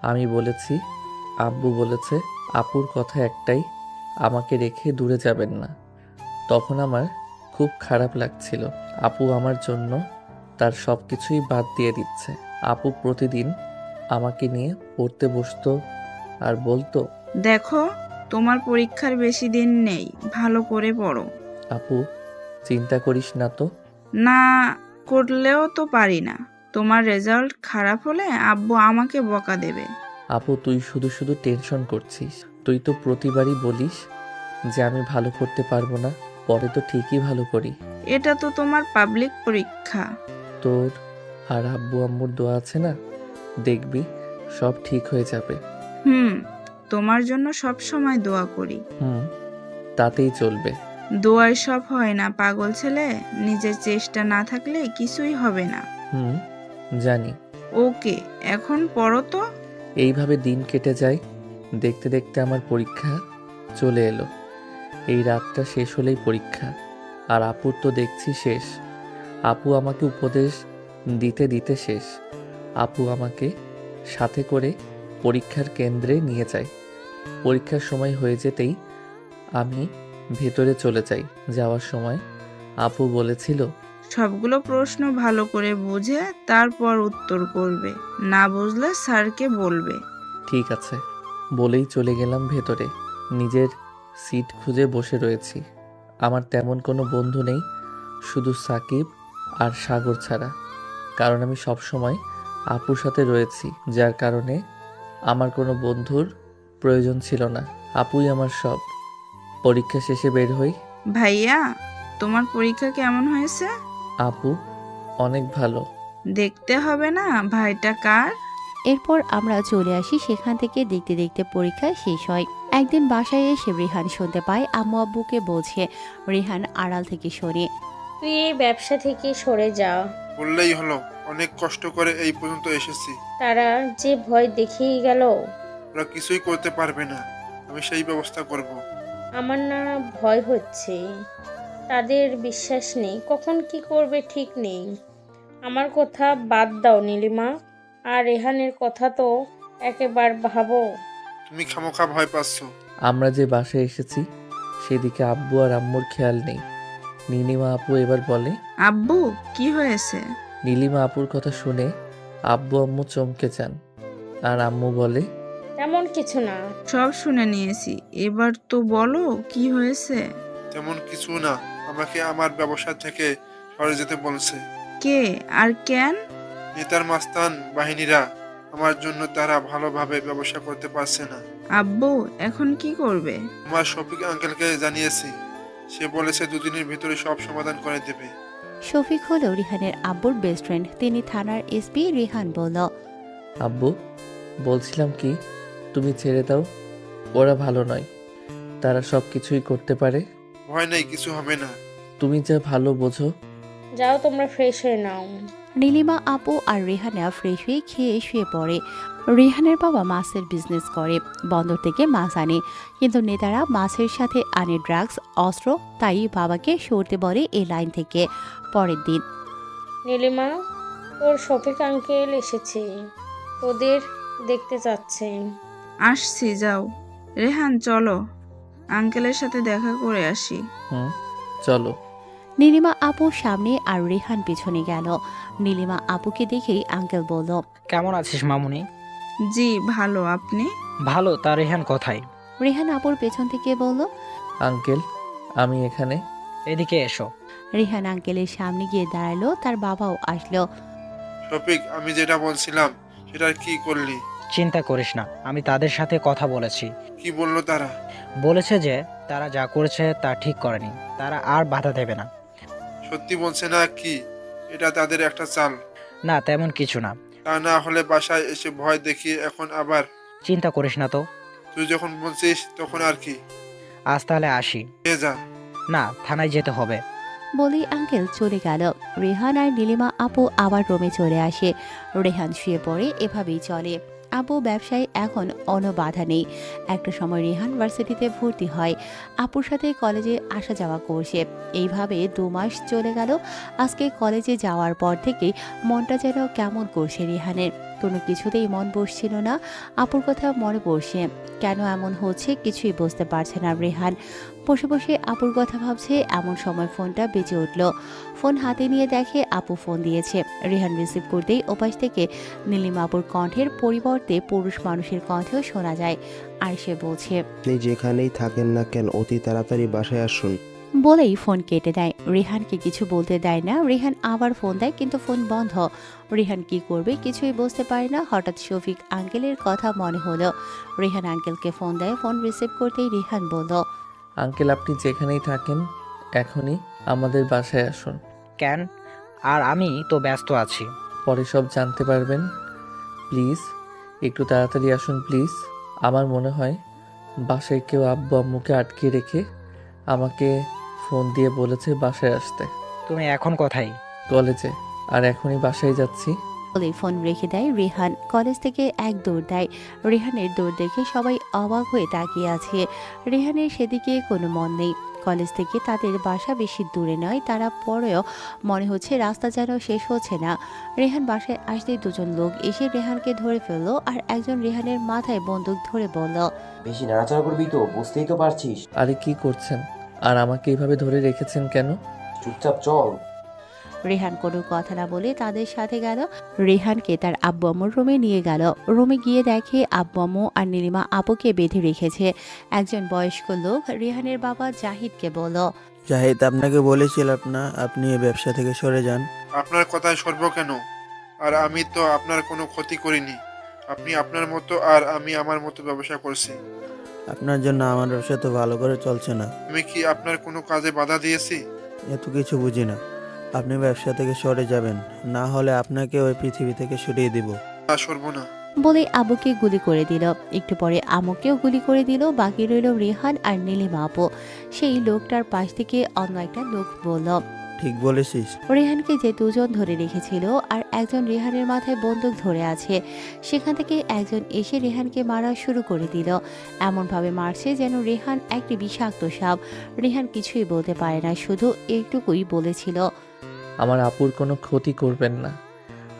Speaker 1: আমি বলেছি, আব্বু বলেছে আপুর কথা একটাই, আমাকে রেখে দূরে যাবেন না। তখন আমার খুব খারাপ লাগছিল। আপু আমার জন্য তার সব কিছুই বাদ দিয়ে দিচ্ছে। আপু প্রতিদিন আমাকে নিয়ে পড়তে বসতো আর বলতো,
Speaker 8: দেখো, তোমার পরীক্ষার বেশি দিন নেই, ভালো করে পড়ো।
Speaker 1: আপু চিন্তা করিস না তো।
Speaker 8: না করলেও তো পারি না। তোমার রেজাল্ট খারাপ হলে আব্বু আমাকে বকা দেবে।
Speaker 1: আপু তুই শুধু শুধু টেনশন করছিস। তুই তো প্রতিবারই বলিস যে আমি ভালো করতে পারবো না, পরে তো ঠিকই ভালো করি।
Speaker 8: এটা তো তোমার পাবলিক পরীক্ষা।
Speaker 1: তোর আর আব্বু আম্মুর দোয়া আছে না, দেখবি সব ঠিক হয়ে যাবে।
Speaker 8: তোমার জন্য সব সময় দোয়া করি।
Speaker 1: তাতেই চলবে।
Speaker 8: দোয়ায় সব হয় না পাগল ছেলে, নিজের চেষ্টা না থাকলে কিছুই হবে না।
Speaker 1: জানি,
Speaker 8: ওকে, এখন পড়ো তো।
Speaker 1: এইভাবে দিন কেটে যায়। দেখতে দেখতে আমার পরীক্ষা চলে এলো। এই রাতটা শেষ হলেই পরীক্ষা। আর আপুর তো দেখছি শেষ। আপু আমাকে উপদেশ দিতে দিতে শেষ। আপু আমাকে সাথে করে পরীক্ষার কেন্দ্রে নিয়ে যায়। পরীক্ষার সময় হয়ে যেতেই আমি ভেতরে চলে যাই। যাওয়ার সময় আপু বলেছিল,
Speaker 8: সবগুলো প্রশ্ন ভালো করে বুঝে তারপর উত্তর করবে, না বুঝলে স্যারকে বলবে।
Speaker 1: ঠিক আছে বলেই চলে গেলাম ভেতরে। নিজের সিট খুঁজে বসে রয়েছি। আমার তেমন কোনো বন্ধু নেই, শুধু সাকিব আর সাগর ছাড়া। কারণ আমি সব সময় আপুর সাথে রয়েছি, যার কারণে আমার কোনো বন্ধুর প্রয়োজন ছিল না। আপুই আমার সব। পরীক্ষা শেষে বের হই।
Speaker 8: ভাইয়া, তোমার পরীক্ষা কেমন হয়েছে?
Speaker 1: আপু অনেক ভালো।
Speaker 8: দেখতে হবে না ভাইটা কার?
Speaker 2: এরপর আমরা চলে আসি সেখান থেকে। দেখতে দেখতে পরীক্ষা শেষ হয়। একদিন বাসায় এসে রেহান শুনতে পায় আম্মু আব্বুকে বলছে। রেহান আড়াল থেকে সরে,
Speaker 15: তুই এই ব্যবসা থেকে সরে যা।
Speaker 5: বললেই হলো, অনেক কষ্ট করে এই পর্যন্ত এসেছি।
Speaker 15: তারা যে ভয় দেখিয়ে গেল।
Speaker 5: ওরা কিছুই করতে পারবে না, আমি সেই ব্যবস্থা করব।
Speaker 15: আমার না ভয় হচ্ছে। তাদের বিশ্বাস নেই, কখন কি করবে ঠিক নেই। আমার কথা বাদ দাও নীলিমা, আর রেহানের কথা তো একেবার ভাবো।
Speaker 5: তুমি খামোখা ভয় পাচ্ছ।
Speaker 1: আমরা যে বাসায় এসেছি সেদিকে আব্বু আর আম্মুর খেয়াল নেই। নীলিমা আপু এবার বলে,
Speaker 8: আব্বু কি হয়েছে?
Speaker 1: নীলিমা আপুর কথা শুনে আব্বু আম্মু চমকে যান। আর আম্মু বলে,
Speaker 15: তেমন কিছু না।
Speaker 8: সব শুনে নিয়েছি, এবার তো বলো কি হয়েছে।
Speaker 5: তেমন কিছু না, আমাকে আমার ব্যবসা থেকে সরে যেতে বলছে।
Speaker 8: কে আর কেন?
Speaker 5: নেতার মাস্তান বাহিনীরা। আমার জন্য তারা ভালোভাবে ব্যবসা করতে পারছে না।
Speaker 8: আব্বু এখন কি করবে?
Speaker 5: আমার শফিক আঙ্কেলকে জানিয়েছি, সে বলেছে দুদিনের ভিতরে সব সমাধান করে দেবে।
Speaker 2: শফিক হলো রিহানের আব্বুর বেস্ট ফ্রেন্ড। তিনি থানার এসপি। রিহান বলল,
Speaker 1: আব্বু বলছিলাম কি, তুমি ছেড়ে দাও। ওরা ভালো নয়, তারা সব কিছুই করতে পারে।
Speaker 5: ভয় নেই, কিছু হবে না।
Speaker 1: তুমি যা ভালো বোঝো।
Speaker 15: যাও তোমরা ফ্রেশ হয়ে নাও।
Speaker 2: নীলিমা আপু আর রেহানা ফ্রেশ হয়ে খেয়ে শুয়ে পড়ে। রেহানের বাবা মাছের বিজনেস করে, বন্দর থেকে মাছ আনে। কিন্তু নেতারা মাছের সাথে আনে ড্রাগস, অস্ত্র। তাই বাবাকে সরতে বলে এই লাইন থেকে। পরের দিন,
Speaker 15: নীলিমা, তোর শফিক আঙ্কেল এসেছে, তোদের দেখতে চাচ্ছে।
Speaker 8: আসছি, যাও। রেহান চলো, আঙ্কেলের সাথে দেখা করে আসি।
Speaker 1: চলো।
Speaker 2: নীলিমা আপু সামনে আর রেহান পিছনে গেল। নীলিমা আপুকে দেখেই আঙ্কেল বলল,
Speaker 9: কেমন আছিস মামুনি?
Speaker 8: জি ভালো, আপনি?
Speaker 9: ভালো। তা রেহান কোথায়?
Speaker 2: রেহান আপুর পেছন থেকে বলল,
Speaker 1: আঙ্কেল আমি এখানে।
Speaker 9: এদিকে এসো।
Speaker 2: রেহান আঙ্কেলের সামনে গিয়ে দাঁড়ালো। তার বাবাও আসলো।
Speaker 5: শফিক, আমি যেটা বলছিলাম সেটার কি করলি?
Speaker 9: চিন্তা করিস না, আমি তাদের সাথে কথা বলেছি।
Speaker 5: কি বললো তারা?
Speaker 9: বলেছে যে তারা যা করেছে তা ঠিক করেনি, তারা আর বাধা দেবে না।
Speaker 5: সত্যি বলছে না কি? এটা তাদের একটা চাল।
Speaker 9: না, তেমন কিছু না।
Speaker 5: তা না হলে বাসায় এসে ভয় দেখিয়ে এখন আবার।
Speaker 9: চিন্তা করিস না তো।
Speaker 5: তুই যখন বলছিস তখন আর কি?
Speaker 9: আজ তাহলে আসি।
Speaker 5: যা।
Speaker 9: না, থানায় যেতে হবে।
Speaker 2: বলেই আঙ্কেল চলে গেল। রেহান আর নীলিমা আপু আবার রুমে চলে আসে। রেহান শুয়ে পড়ে। এভাবেই চলে। আপু ব্যবসায় এখন অন্য বাধা নেই। একটা সময় রেহান ভার্সিটিতে ভর্তি হয়। আপুর সাথে কলেজে আসা যাওয়া করছে। এইভাবে 2 মাস চলে গেল। আজকে কলেজে যাওয়ার পর থেকে মনটা যেন কেমন করছে রেহানের। কোনো কিছুতেই মন বসছিল না। আপুর কথা মনে পড়ছে। কেন এমন হচ্ছে কিছুই বুঝতে পারছে না রেহান। বসে বসে আপুর কথা ভাবছে। এমন সময় ফোনটা বেজে উঠল। ফোন হাতে নিয়ে দেখে আপু ফোন দিয়েছে। রেহান রিসিভ করতেই ওপাশ থেকে নীলিমা আপুর কণ্ঠের পরিবর্তে পুরুষ মানুষের কণ্ঠেও শোনা যায়। আর সে বলছে,
Speaker 16: আপনি যেখানেই থাকেন না কেন অতি তাড়াতাড়ি বাসায় আসুন।
Speaker 2: বলেই ফোন কেটে দেয়। রেহানকে কিছু বলতে দেয় না। রেহান আবার ফোন দেয়, কিন্তু ফোন বন্ধ। রেহান কি করবে কিছুই বুঝতে পারে না। হঠাৎ শফিক আঙ্কেলের কথা মনে হলো। রেহান আঙ্কেলকে ফোন দেয়। ফোন রিসিভ করতেই রেহান বলল,
Speaker 1: আঙ্কেল আপনি যেখানেই থাকেন এখনই আমাদের বাসায় আসুন।
Speaker 9: কেন? আর আমি তো ব্যস্ত আছি।
Speaker 1: পরে সব জানতে পারবেন। প্লিজ একটু তাড়াতাড়ি আসুন প্লিজ। আমার মনে হয় বাসায় কেউ আব্বু আম্মুকে আটকে রেখে আমাকে ফোন দিয়ে বলেছে বাসায় আসতে।
Speaker 9: তুমি এখন কোথায়?
Speaker 1: কলেজে। আর এখনই বাসায় যাচ্ছি।
Speaker 2: বলে ফোন রেখে দেয় রেহান। কলেজ থেকে এক দৌড় দেয়। রেহানের দৌড় দেখে সবাই অবাক হয়ে তাকিয়ে আছে। রেহানের সেদিকে কোনো মন নেই। কলেজ থেকে তাদের বাসা বেশি দূরে নয়, তারা পরেও মনে হচ্ছে রাস্তা যেন শেষ হচ্ছে না। রেহান বাসায় আসতেই দুজন লোক এসে রেহানকে ধরে ফেললো আর একজন রেহানের মাথায় বন্দুক ধরে বলল,
Speaker 12: বেশি নাড়াচাড়া করবি তো, বুঝতেই তো পারছিস।
Speaker 1: আরে কি করছেন? আর আমাকে এইভাবে ধরে রেখেছেন কেন?
Speaker 12: চুপচাপ চল।
Speaker 2: রেহান কোনো কথা না বলে তাদের সাথে গেল। রেহানকে তার আব্বু আম্মুর রুমে নিয়ে গেল। রুমে গিয়ে দেখে আব্বু আম্মু আর নীলিমা আপুকে বেঁধে রেখেছে। একজন বয়স্ক লোক রেহানের বাবা জাহিদকে বলল,
Speaker 9: জাহিদ, আপনাকে বলেছিলাম না আপনি এই ব্যবসা থেকে সরে যান?
Speaker 5: আপনার কথায় সরব কেন? আর আমি তো আপনার কোনো ক্ষতি করিনি। আপনি আপনার মতো আর আমি আমার মতো ব্যবসা করছি।
Speaker 9: আপনার জন্য আমার ব্যবসা তো ভালো করে চলছে না।
Speaker 5: আমি কি আপনার কোনো কাজে বাধা দিয়েছি?
Speaker 9: এত কিছু বুঝি না। আপনি ব্যবসা থেকে সরে যাবেন, না হলে আপনাকে ওই পৃথিবী থেকে সরিয়ে দিব।
Speaker 5: তা সরব না।
Speaker 2: বলে আবুকে গুলি করে দিল। একটু পরে আমুকেও গুলি করে দিল। বাকি রইল রেহান আর নীলিমা আপু। সেই লোকটার পাশ থেকে অন্য একটা লোক বলল,
Speaker 9: ঠিক বলেছিস।
Speaker 2: রেহানকে যে দুজন ধরে রেখেছিল আর একজন রেহানের মাথায় বন্দুক ধরে আছে, সেখান থেকে একজন এসে রেহানকে মারা শুরু করে দিল। এমনভাবে মারছে যেন রেহান একটি বিষাক্ত সাপ। রেহান কিছুই বলতে পারে না, শুধু একটুকুই বলেছিল,
Speaker 1: আমার আপুর কোনো ক্ষতি করবেন না।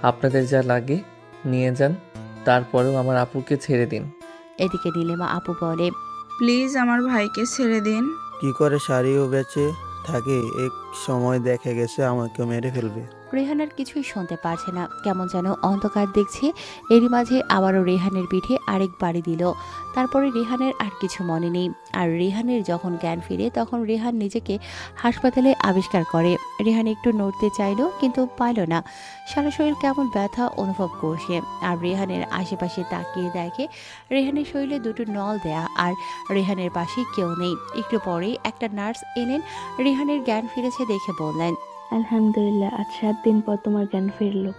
Speaker 1: আপনাদের যা লাগে নিয়ে যান, তারপরেও আমার আপুকে ছেড়ে দিন।
Speaker 2: এদিকে নীলিমা আপু বলে,
Speaker 8: প্লিজ আমার ভাইকে ছেড়ে দিন।
Speaker 9: কি করে শাড়িও বেচে থাকে, এক সময় দেখে গেছে আমাকে মেরে ফেলবে।
Speaker 2: রেহান আর কিছুই শুনতে পারছে না, কেমন যেন অন্ধকার দেখছে। এরই মাঝে আবারও রেহানের পিঠে আরেক বাড়ি দিল। তারপরে রেহানের আর কিছু মনে নেই। আর রেহানের যখন জ্ঞান ফিরে তখন রেহান নিজেকে হাসপাতালে আবিষ্কার করে। রেহান একটু নড়তে চাইল কিন্তু পাইল না। সারা শরীর কেমন ব্যথা অনুভব করছে। আর রেহানের আশেপাশে তাকিয়ে দেখে রেহানের শরীরে দুটো নল দেয়া আর রেহানের পাশে কেউ নেই। একটু পরেই একটা নার্স এলেন। রেহানের জ্ঞান ফিরেছে দেখে বললেন,
Speaker 13: আলহামদুলিল্লাহ, আজ 7 দিন পর তোমার জ্ঞান ফিরলো।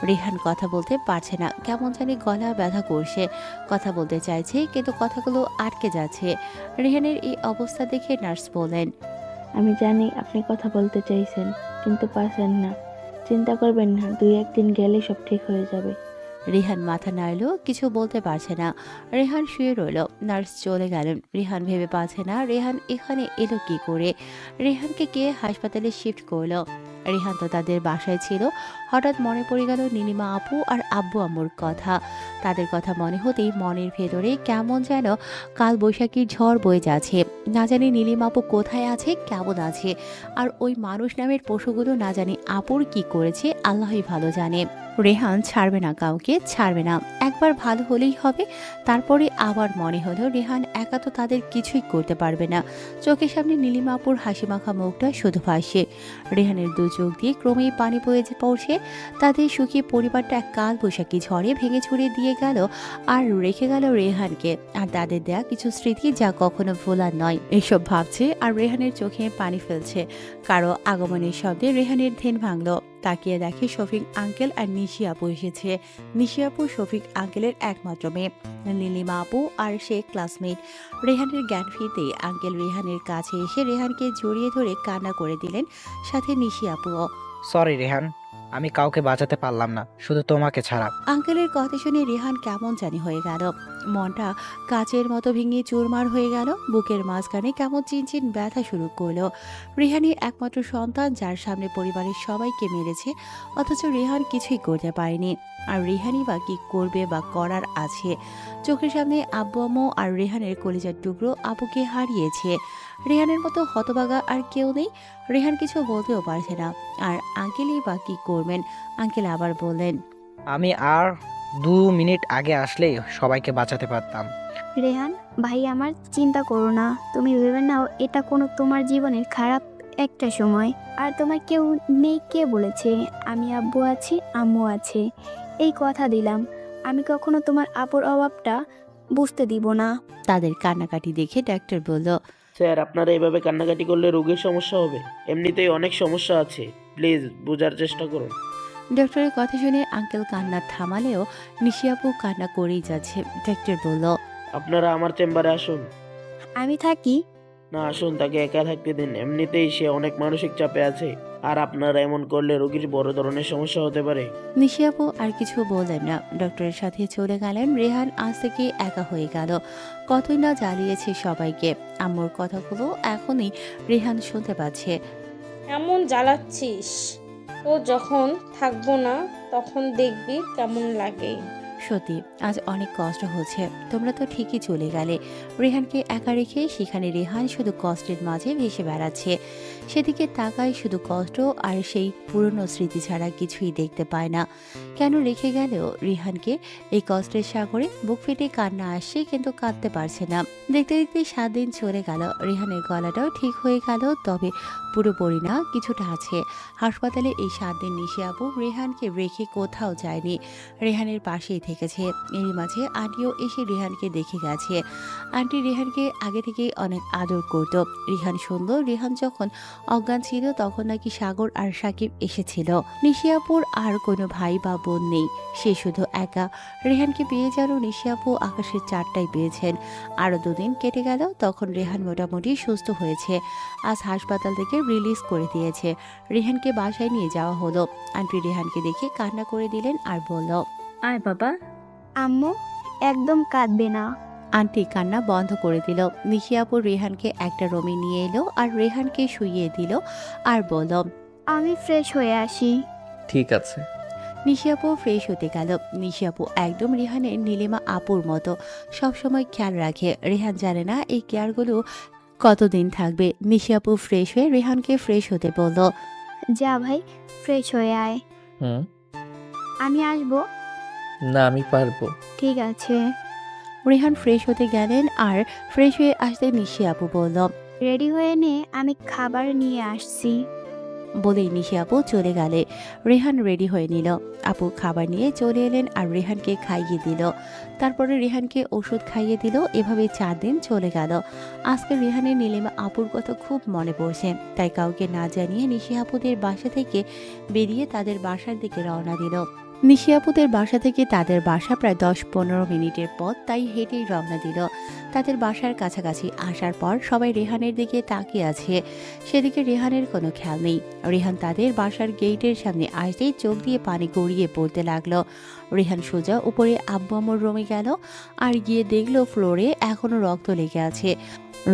Speaker 2: রেহান কথা বলতে পারছে না, কেমন জানি গলা ব্যথা করছে। কথা বলতে চাইছে কিন্তু কথাগুলো আটকে যাচ্ছে। রেহানের এই অবস্থা দেখে নার্স বলেন,
Speaker 13: আমি জানি আপনি কথা বলতে চাইছেন, কিন্তু পারছেন না। চিন্তা করবেন না, 2-1 দিন গেলে সব ঠিক হয়ে যাবে।
Speaker 2: রেহান মাথা নাড়ল, কিছু বলতে পারছে না। রেহান শুয়ে রইল। নার্স চলে গেলেন। রেহান ভেবে পাচ্ছে না রেহান এখানে এলো কি করে। রেহানকে কে হাসপাতালে শিফট করলো? রেহান তো তাদের বাসায় ছিল। হঠাৎ মনে পড়ে গেল নীলিমা আপু আর আব্বু আম্মুর কথা। তাদের কথা মনে হতেই মনের ভেতরে কেমন যেন কাল বৈশাখীর ঝড় বয়ে যাচ্ছে। না জানি নীলিমা আপু কোথায় আছে, কেমন আছে। আর ওই মানুষ নামের পশুগুলো না জানি আপুর কি করেছে, আল্লাহই ভালো জানে। রেহান ছাড়বে না, কাউকে ছাড়বে না। একবার ভালো হলেই হবে। তারপরে আবার মনে হলো রেহান একা তো তাদের কিছুই করতে পারবে না। চোখের সামনে নীলিমা আপুর হাসিমাখা মুখটা শুধু ভাসছে। রেহানের দু চোখ দিয়ে ক্রমেই পানি বয়ে পড়ছে। তাদের সুখী পরিবারটা এক কাল বৈশাখী ঝড়ে ভেঙে ছুড়ে দিয়ে গেল আর রেখে গেল রেহানকে আর তাদের দেয়া কিছু স্মৃতি যা কখনো ভোলার নয়। এসব ভাবছে আর রেহানের চোখে পানি ফেলছে। কারো আগমনের শব্দে রেহানের ধ্যান ভাঙল। তাকিয়ে দেখে শফিক আঙ্কেল আর নিশি আপু এসেছে। নিশি আপু শফিক আঙ্কেলের একমাত্র মেয়ে। নীলিমা আপু আর সে ক্লাসমেট। রেহানের জ্ঞান ফিরতে আঙ্কেল রেহানের কাছে এসে রেহানকে জড়িয়ে ধরে কান্না করে দিলেন, সাথে নিশি আপুও।
Speaker 17: সরি রেহান, আমি কাউকে বাঁচাতে পারলাম না, শুধু তোমাকে ছাড়া।
Speaker 2: আঙ্কেলের কথা শুনে রেহান কেমন জানি হয়ে গেল। মনটা কাচের মতো ভেঙে চুরমার হয়ে গেল। বুকের মাঝখানে কেমন চিনচিন ব্যথা শুরু করলো। রেহানের একমাত্র সন্তান, যার সামনে পরিবারের সবাইকে মেরেছে, অথচ রেহান কিছুই করতে পারেনি। আর রেহানই বা কি করবে বা করার আছে? চোখের সামনে আব্বু আম্মু আর রেহানের কলিজার টুকরো আপুকে হারিয়েছে। রেহানের মতো হতভাগা আর কেউ নেই। রেহান কিছু বলতেও পারছে না। আর আঙ্কেলই বা কি করবেন? আঙ্কেল আবার বললেন,
Speaker 17: আমি আর 2 মিনিট আগে আসলেই সবাইকে বাঁচাতে পারতাম।
Speaker 13: রেহান ভাই, আমার চিন্তা করো না। তুমি ভেবে নাও এটা কোনো তোমার জীবনের খারাপ একটা সময়। আর তোমার কেউ নেই কে বলেছে? আমি আব্বু আছি, আম্মু আছে, এই কথা দিলাম। আমি কখনো তোমার আপুর অভাবটা বুঝতে দিব না।
Speaker 2: তাদের কান্নাকাটি দেখে ডাক্তার বলল,
Speaker 6: স্যার, আপনারা এভাবে কান্নাকাটি করলে রোগীর সমস্যা হবে। এমনিতেই অনেক সমস্যা আছে, প্লিজ বোঝার চেষ্টা করুন।
Speaker 2: ডক্টরের কথা শুনে আঙ্কেল কান্না থামালেও নিশি আপু কান্না করেই যাচ্ছে। ডাক্তার বলল,
Speaker 6: আপনারা আমার চেম্বারে আসুন।
Speaker 13: আমি থাকি।
Speaker 6: না, আসুন, তাকে একা থাকতে দিন। এমনিতেই সে অনেক মানসিক চাপে আছে। আর আপনারা এমন করলে রোগীর বড় ধরনের সমস্যা হতে পারে।
Speaker 2: নিশি আপু আর কিছু বললেন না, ডক্টরের সাথে চলে গেলেন। রেহান আজ থেকে একা হয়ে গেল। কতই না জ্বালিয়েছে সবাইকে। আম্মুর কথাগুলো এখনই রেহান শুনতে পাচ্ছে।
Speaker 15: এমন জ্বালাচ্ছিস, তো যখন থাকবো না তখন দেখবি কেমন লাগে।
Speaker 2: সত্যি আজ অনেক কষ্ট হচ্ছে। তোমরা তো ঠিকই চলে গেলে। রেহানকে একা রেখে সেখানে রেহান শুধু কষ্টের মাঝে ভেসে বেড়াচ্ছে। সেদিকে তাকায় শুধু কষ্ট আর সেই পুরনো স্মৃতি ছাড়া কিছুই দেখতে পায় না। কেন রেখে গেলেও রেহানকে এই কষ্টের সাগরে বুক ফেটে কান্না আসছে, কিন্তু কাঁদতে পারছে না। দেখতে দেখতে 7 দিন চলে গেল। রেহানের গলাটাও ঠিক হয়ে গেল, তবে পুরোপুরি না, কিছুটা আছে। হাসপাতালে এই 7 দিন নিশি আপু রেহানকে রেখে কোথাও যায়নি, রেহানের পাশেই থেকেছে। এরই মাঝে আন্টিও এসে রেহানকে দেখে গেছে। আন্টি রেহানকে আগে থেকেই অনেক আদর করত। রেহান সুন্দর। রেহান যখন অজ্ঞান ছিল তখন নাকি সাগর আর সাকিব এসেছিল। নিশি আপুর আর কোনো ভাই বা বোন নেই, সে শুধু একা। রেহানকে পেয়ে যেন নিশি আপু আকাশের চারটায় পেয়েছেন। আরও 2 দিন কেটে গেল, তখন রেহান মোটামুটি সুস্থ হয়েছে। আজ হাসপাতাল থেকে রিলিজ করে দিয়েছে। রেহানকে বাসায় নিয়ে যাওয়া হলো। আন্টি রেহানকে দেখে কান্না করে দিলেন আর বলল,
Speaker 13: আয় বাবা। আম্মু একদম কাঁদবে না।
Speaker 2: আন্টি কান্না বন্ধ করে দিল। নিশি আপু রেহানকে একটা রুমে নিয়ে এলো আর রেহানকে শুইয়ে দিল আর বলল,
Speaker 13: আমি ফ্রেশ হয়ে আসি।
Speaker 1: ঠিক আছে।
Speaker 2: নিশি আপু ফ্রেশ হতে গেল। নিশি আপু একদম রেহানের নীলিমা আপুর মতো সবসময় খেয়াল রাখে। রেহান জানে না এই কেয়ারগুলো কতদিন থাকবে। নিশি আপু ফ্রেশ হয়ে রেহানকে ফ্রেশ হতে বলল,
Speaker 13: যা ভাই, ফ্রেশ হয়ে আয়।
Speaker 1: হুম।
Speaker 13: আমি আসবো।
Speaker 1: না, আমি পারবো।
Speaker 13: ঠিক আছে।
Speaker 2: রেহান ফ্রেশ হতে গেলেন আর ফ্রেশ হয়ে আসতে নিশি আপু বলল,
Speaker 13: রেডি হয়ে নে, আমি খাবার নিয়ে আসছি।
Speaker 2: বলেই নিশি আপু চলে গেলে রেহান রেডি হয়ে নিল। আপু খাবার নিয়ে চলে এলেন আর রেহানকে খাইয়ে দিল। তারপরে রেহানকে ওষুধ খাইয়ে দিল। এভাবে 4 দিন চলে গেল। আজকে রেহানের নীলিমা আপুর কথা খুব মনে পড়ছে, তাই কাউকে না জানিয়ে নিশি আপুদের বাসা থেকে বেরিয়ে তাদের বাসার দিকে রওনা দিল। নিশি আপুদের বাসা থেকে তাদের বাসা প্রায় 10-15 মিনিটের পথ, তাই হেঁটেই রওনা দিল। তাদের বাসার কাছাকাছি আসার পর সবাই রেহানের দিকে তাকিয়ে আছে। সেদিকে রেহানের কোনো খেয়াল নেই। রেহান তাদের বাসার গেটের সামনে আসতেই চোখ দিয়ে পানি গড়িয়ে পড়তে লাগলো। রেহান সোজা উপরে আব্বু আম্মুর রুমে গেল আর গিয়ে দেখলো ফ্লোরে এখনো রক্ত লেগে আছে।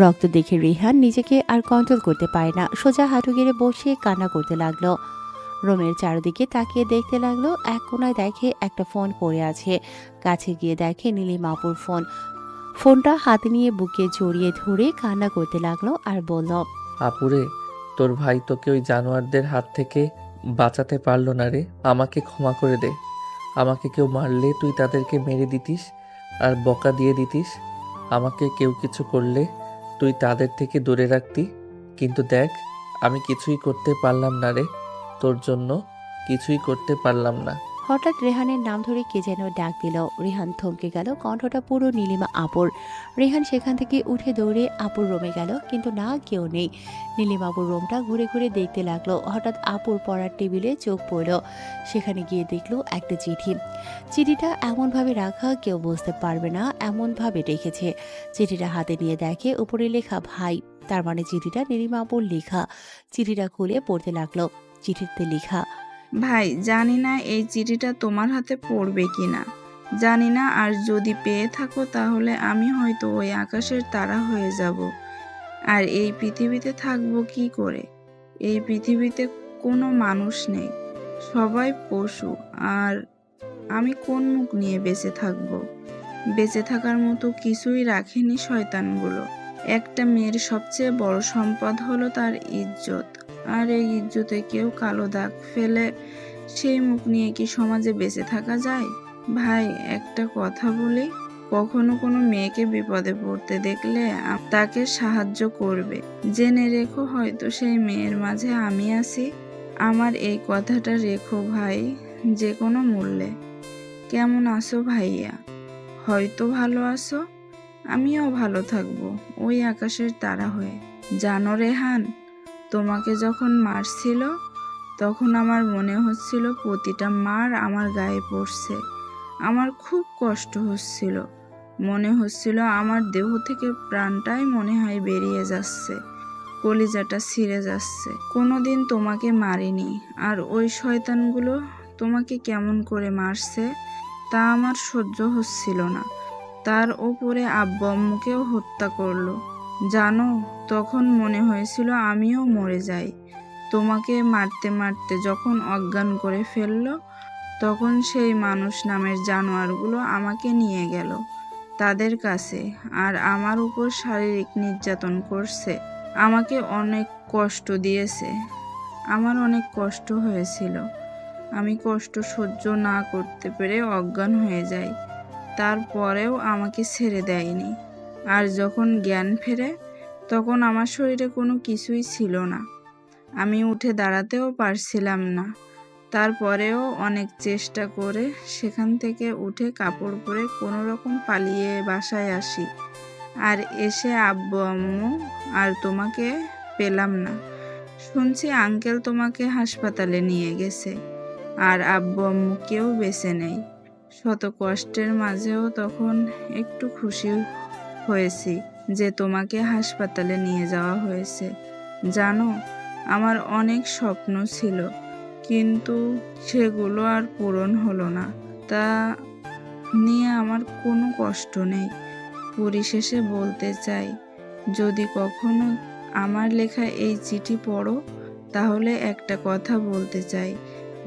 Speaker 2: রক্ত দেখে রেহান নিজেকে আর কন্ট্রোল করতে পারে না, সোজা হাঁটু গেড়ে বসে কান্না করতে লাগলো। রুমের চারদিকে তাকিয়ে দেখতে লাগলো। এক কোনায় দেখে একটা ফোন পড়ে আছে। কাছে গিয়ে দেখে নীলিমা আপুর ফোন। ফোনটা হাতে নিয়ে বুকে জড়িয়ে ধরে কান্না করতে লাগলো আর বলল,
Speaker 1: আপুরে, তোর ভাই তোকে ওই জানোয়ারদের হাত থেকে বাঁচাতে পারলো না রে। আমাকে ক্ষমা করে দে। আমাকে কেউ মারলে তুই তাদেরকে মেরে দিতিস আর বকা দিয়ে দিতিস। আমাকে কেউ কিছু করলে তুই তাদের থেকে দূরে রাখতি। কিন্তু দেখ, আমি কিছুই করতে পারলাম না রে। তোর জন্য কিছুই করতে পারলাম না।
Speaker 2: হঠাৎ রেহানের নাম ধরে কে যেন ডাক দিল। রেহান থমকে গেল। কণ্ঠটা পুরো নীলিমা আপুর। রেহান সেখান থেকে উঠে দৌড়ে আপুর রুমে গেল, কিন্তু না, কেউ নেই। নীলিমা আপুর রুমটা ঘুরে ঘুরে দেখতে লাগলো। হঠাৎ আপুর পড়ার টেবিলে চোখ পড়ল। সেখানে গিয়ে দেখলো একটা চিঠি। চিঠিটা এমনভাবে রাখা কেউ বুঝতে পারবে না, এমনভাবে রেখেছে। চিঠিটা হাতে নিয়ে দেখে উপরে লেখা ভাই। তার মানে চিঠিটা নীলিমা আপুর লেখা। চিঠিটা খুলে পড়তে লাগলো। চিঠিতে লেখা,
Speaker 8: ভাই, জানি না এই চিঠিটা তোমার হাতে পড়বে কিনা, জানি না। আর যদি পেয়ে থাকো তাহলে আমি হয়তো ওই আকাশের তারা হয়ে যাব। আর এই পৃথিবীতে থাকবো কি করে? এই পৃথিবীতে কোনো মানুষ নেই, সবাই পশু। আর আমি কোন মুখ নিয়ে বেঁচে থাকবো? বেঁচে থাকার মতো কিছুই রাখেনি শয়তানগুলো। একটা মেয়ের সবচেয়ে বড় সম্পদ হলো তার ইজ্জত। আর এই ইজ্জতে কেউ কালো দাগ ফেলে সেই মুখ নিয়ে কি সমাজে বেঁচে থাকা যায়? ভাই, একটা কথা বলি, কখনো কোনো মেয়েকে বিপদে পড়তে দেখলে তাকে সাহায্য করবে। জেনে রেখো, হয়তো সেই মেয়ের মাঝে আমি আছি। আমার এই কথাটা রেখো ভাই, যে কোনো মূল্যে। কেমন আছো ভাইয়া? হয়তো ভালো আছো, আমিও ভালো থাকবো ওই আকাশের তারা হয়ে। জানো রেহান, তোমাকে যখন মারছিল তখন আমার মনে হচ্ছিল প্রতিটা মার আমার গায়ে পড়ছে। আমার খুব কষ্ট হচ্ছিল, মনে হচ্ছিল আমার দেহ থেকে প্রাণটাই মনে হয় বেরিয়ে যাচ্ছে। কলিজাটা ছিঁড়ে যাচ্ছে। কোনোদিন তোমাকে মারিনি, আর ওই শয়তানগুলো তোমাকে কেমন করে মারছে তা আমার সহ্য হচ্ছিল না। তার ওপরে আব্বু আম্মুকেও হত্যা করলো। জানো, তখন মনে হয়েছিল আমিও মরে যাই। তোমাকে মারতে মারতে যখন অজ্ঞান করে ফেললো, তখন সেই মানুষ নামের জানোয়ারগুলো আমাকে নিয়ে গেল তাদের কাছে, আর আমার উপর শারীরিক নির্যাতন করছে, আমাকে অনেক কষ্ট দিয়েছে। আমার অনেক কষ্ট হয়েছিল। আমি কষ্ট সহ্য না করতে পেরে অজ্ঞান হয়ে যাই। তারপরেও আমাকে ছেড়ে দেয়নি। আর যখন জ্ঞান ফেরে, তখন আমার শরীরে কোনো কিছুই ছিল না। আমি উঠে দাঁড়াতেও পারছিলাম না। তারপরেও অনেক চেষ্টা করে সেখান থেকে উঠে কাপড় পরে কোনো রকম পালিয়ে বাসায় আসি। আর এসে আব্বু আম্মু আর তোমাকে পেলাম না। শুনছি আঙ্কেল তোমাকে হাসপাতালে নিয়ে গেছে, আর আব্বু আম্মু কেউ বেঁচে নেই। শত কষ্টের মাঝেও তখন একটু খুশি হয়েছি যে তোমাকে হাসপাতালে নিয়ে যাওয়া হয়েছে। জানো, আমার অনেক স্বপ্ন ছিল, কিন্তু সেগুলো আর পূরণ হলো না। তা নিয়ে আমার কোনো কষ্ট নেই। পরিশেষে বলতে চাই, যদি কখনো আমার লেখা এই চিঠি পড়ো, তাহলে একটা কথা বলতে চাই,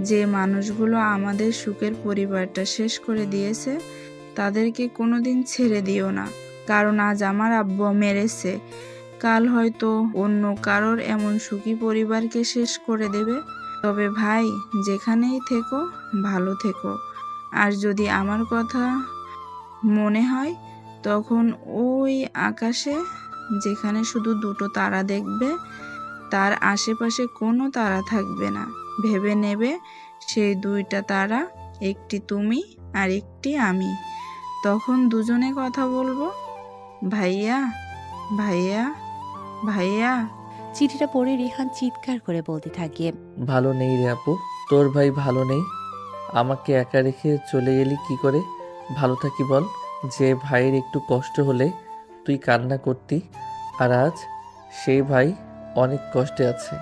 Speaker 8: যে মানুষগুলো আমাদের সুখের পরিবারটা শেষ করে দিয়েছে, তাদেরকে কোনোদিন ছেড়ে দিও না। কারণ আজ আমার আব্বু মেরেছে, কাল হয়তো অন্য কারোর এমন সুখী পরিবারকে শেষ করে দেবে। তবে ভাই, যেখানেই থেকো ভালো থেকো। আর যদি আমার কথা মনে হয়, তখন ওই আকাশে যেখানে শুধু দুটো তারা দেখবে, তার আশেপাশে কোনো তারা থাকবে না। ভেবে নেবে সেই দুইটা তারা, একটি তুমি আর একটি আমি। তখন দুজনে কথা বলবো, ভাইয়া ভাইয়া ভাইয়া।
Speaker 2: চিঠিটা পড়ে রিহান চিৎকার করে বলতে থাকে,
Speaker 1: ভালো নেই রে আপু, তোর ভাই ভালো নেই। আমাকে একা রেখে চলে গেলি কি করে ভালো থাকি বল? যে ভাইয়ের একটু কষ্ট হলে তুই কান্না করতি, আর আজ সেই ভাই অনেক কষ্টে আছে।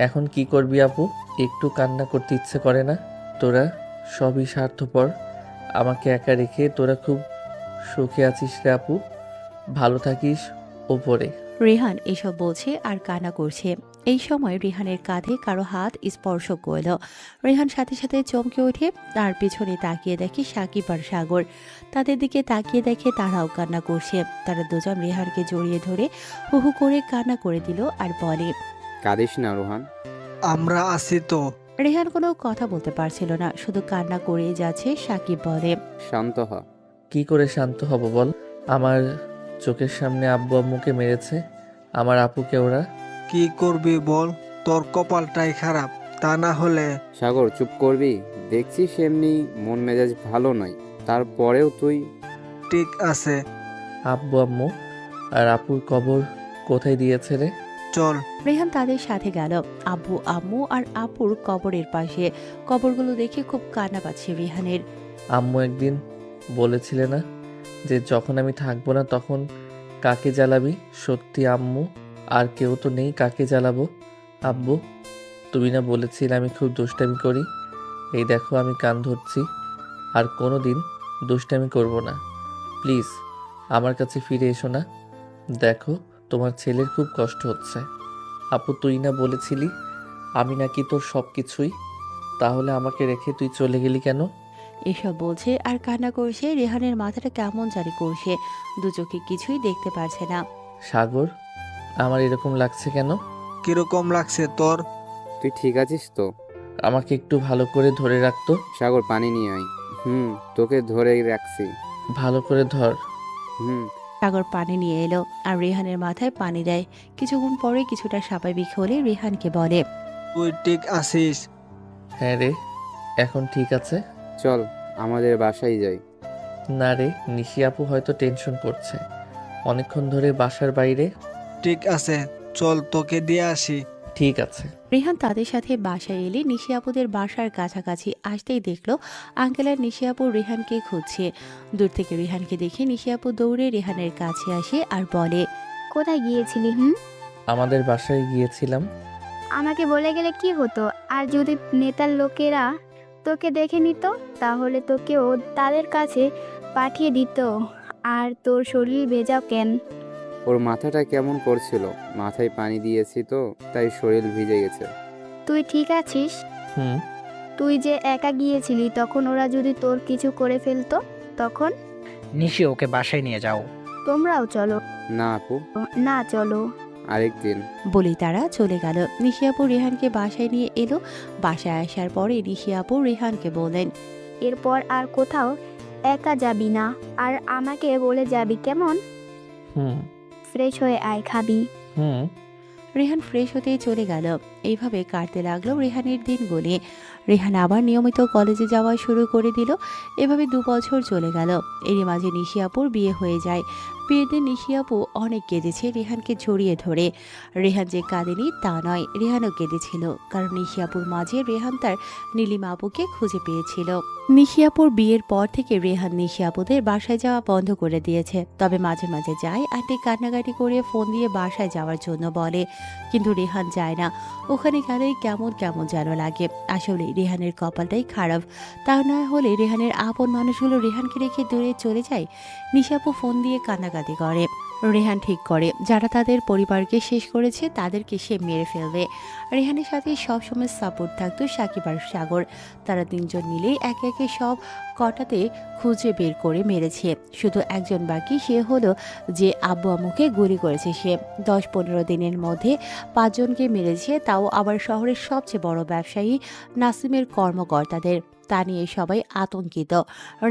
Speaker 1: এখন কি করবি আপু? একটু কান্না করতে ইচ্ছে করে না? তোরা সবই স্বার্থপর। আমাকে একা রেখে তোরা খুব সুখে আছিস রে আপু, ভালো থাকিস ওপরে।
Speaker 2: রেহান এসব বলছে আর কান্না করছে। এই সময় রেহানের কাঁধে কারো হাত স্পর্শ করল। রেহান সাথে সাথে চমকে ওঠে, তার পিছনে তাকিয়ে দেখে সাকিব আর সাগর। তাদের দিকে তাকিয়ে দেখে তারাও কান্না করছে। তারা দুজন রেহানকে জড়িয়ে ধরে হু হু করে কান্না করে দিল আর বলে,
Speaker 4: কাঁদিস না রোহান।
Speaker 3: আমরা আছি তো।
Speaker 2: রেহান কোনো কথা বলতে পারছিল না, শুধু কান্না করেই যাচ্ছে। সাকিব বলে,
Speaker 4: শান্ত হ।
Speaker 1: কি করে শান্ত হব বল? আমার চোখের সামনে আব্বু আম্মুকে মেরেছে, আমার আপুকে ওরা।
Speaker 3: কি করবি বল, তোর কপালটাই খারাপ। তা না হলে
Speaker 4: সাগর, চুপ করবি? দেখছিস এমনি মন মেজাজ ভালো নয়, তারপরেও তুই।
Speaker 3: ঠিক আছে,
Speaker 1: আব্বু আম্মু আর আপুর কবর কোথায় দিয়েছে রে?
Speaker 3: চল।
Speaker 2: রেহান তাদের সাথে গেল আব্বু আম্মু আর আপুর কবরের পাশে। কবরগুলো দেখে খুব কান্না পাচ্ছে রেহানের।
Speaker 1: আম্মু একদিন বলেছিলে না যে যখন আমি থাকবো না তখন কাকে জ্বালাবি? সত্যি আম্মু, আর কেউ তো নেই, কাকে জ্বালাবো? আব্বু, তুমি না বলেছিলে আমি খুব দুষ্টামি করি? এই দেখো আমি কান ধরছি, আর কোনো দিন দুষ্টামি করব না। প্লিজ আমার কাছে ফিরে এসো না। দেখো তোমার ছেলের খুব কষ্ট হচ্ছে। আপু, তুই না বলেছিলি আমি নাকি তোর সব কিছুই? তাহলে আমাকে রেখে তুই চলে গেলি কেন?
Speaker 2: এসব বলছে আর কান্না করছে। রেহানের মাথাটা কেমন জারি করছে, দু চোখে কিছুই দেখতে পারছে না।
Speaker 1: সাগর, আমার এরকম লাগছে কেন?
Speaker 3: কিরকম লাগছে তোর?
Speaker 4: তুই ঠিক আছিস তো?
Speaker 1: আমাকে একটু ভালো করে ধরে রাখতো।
Speaker 4: সাগর, পানি নিয়ে আয়। তোকে ধরে রাখছি।
Speaker 1: ভালো করে ধর।
Speaker 2: সাগর পানি নিয়ে এলো আর রেহানের মাথায় পানি দেয়। কিছুক্ষণ পরে কিছুটা স্বাভাবিক হলে রেহানকে বলে,
Speaker 3: তুই ঠিক আছিস?
Speaker 1: হ্যাঁ রে, এখন ঠিক আছে।
Speaker 4: চল আমাদের বাসায় যাই।
Speaker 1: না রে, নিশি আপু হয়তো টেনশন করছে অনেকক্ষণ ধরে বাসার বাইরে।
Speaker 3: ঠিক আছে, চল তোকে দিয়ে আসি।
Speaker 1: ঠিক আছে।
Speaker 2: রেহান তাদের সাথে বাসায় এলে নিশি আপুদের বাসার কাছাকাছি আসতেই দেখলো আঙ্কেল আর নিশি আপু রেহানকে খুঁজছে। দূর থেকে রেহানকে দেখে নিশি আপু দৌড়ে রেহানের কাছে আসে আর বলে,
Speaker 13: কোথায় গিয়েছিলি?
Speaker 1: আমাদের বাসায় গিয়েছিলাম।
Speaker 13: আমাকে বলে গেলে কি হতো? আর যদি নেতার লোকেরা তোকে দেখে নিত, তাহলে তোকেও তাদের কাছে পাঠিয়ে দিত। আর তোর শরীর ভেজা কেন?
Speaker 4: ওর মাথাটা কেমন করছিল, মাথায় পানি দিয়েছি তো তাই শরীর ভিজে গেছে।
Speaker 13: তুই ঠিক আছিস?
Speaker 1: হুম।
Speaker 13: তুই যে একা গিয়েছিলি, তখন ওরা যদি তোর কিছু করে ফেলতো তখন?
Speaker 17: নিশি, ওকে বাসায় নিয়ে যাও।
Speaker 13: তোমরাও চলো।
Speaker 4: না আপু,
Speaker 13: না, চলো।
Speaker 4: আরেকদিন।
Speaker 2: বলেই তারা চলে গেল। নিশি আপু রেহানকে বাসায় নিয়ে এলো। বাসায় আসার পরে নিশি আপু রেহানকে বললেন,
Speaker 13: এরপর আর কোথাও একা যাবি না, আর আমাকে বলে যাবি, কেমন?
Speaker 1: হুম।
Speaker 13: ফ্রেশ হয়ে আয়, খাবি।
Speaker 1: হুম।
Speaker 2: রেহান ফ্রেশ হতেই চলে গেল। এইভাবে কাটতে লাগলো রেহানের দিনগুলি। রেহান আবার নিয়মিত কলেজে যাওয়া শুরু করে দিল। এভাবে 2 বছর চলে গেল। এরই মাঝে নিশি আপুর বিয়ে হয়ে যায়। বিয়ের দিন নিশি আপু অনেক কেঁদেছে রেহানকে জড়িয়ে ধরে। রেহান যে কাঁদেনি তা নয়, রেহানও কেঁদেছিল, কারণ নিশি আপুর মাঝে রেহান তার নীলিমা আপুকে খুঁজে পেয়েছিল। নিশি আপুর বিয়ের পর থেকে রেহান নিশি আপুদের বাসায় যাওয়া বন্ধ করে দিয়েছে। তবে মাঝে মাঝে যায়, আন্টি কান্নাকাটি করে ফোন দিয়ে বাসায় যাওয়ার জন্য বলে, কিন্তু রেহান যায় না। ওখানে গেলে কেমন কেমন যেন লাগে। আসলে রেহানের কপালটাই খারাপ। তা না হলে রেহানের আপন মানুষগুলো রেহানকে রেখে দূরে চলে যায়। নিশাপু ফোন দিয়ে কান্নাকাটি করে। রেহান ঠিক করে যারা তাদের পরিবারকে শেষ করেছে তাদেরকে সে মেরে ফেলবে। রেহানের সাথে সবসময় সাপোর্ট থাকতো সাকিব আর সাগর। তারা 3 জন মিলেই একে একে সব কটাতে খুঁজে বের করে মেরেছে। শুধু একজন বাকি, সে হলো যে আব্বু আম্মুকে গুলি করেছে। সে 10-15 দিনের মধ্যে 5 জনকে মেরেছে, তাও আবার শহরের সবচেয়ে বড় ব্যবসায়ী নাসিমের কর্মকর্তাদের। তা নিয়ে সবাই আতঙ্কিত।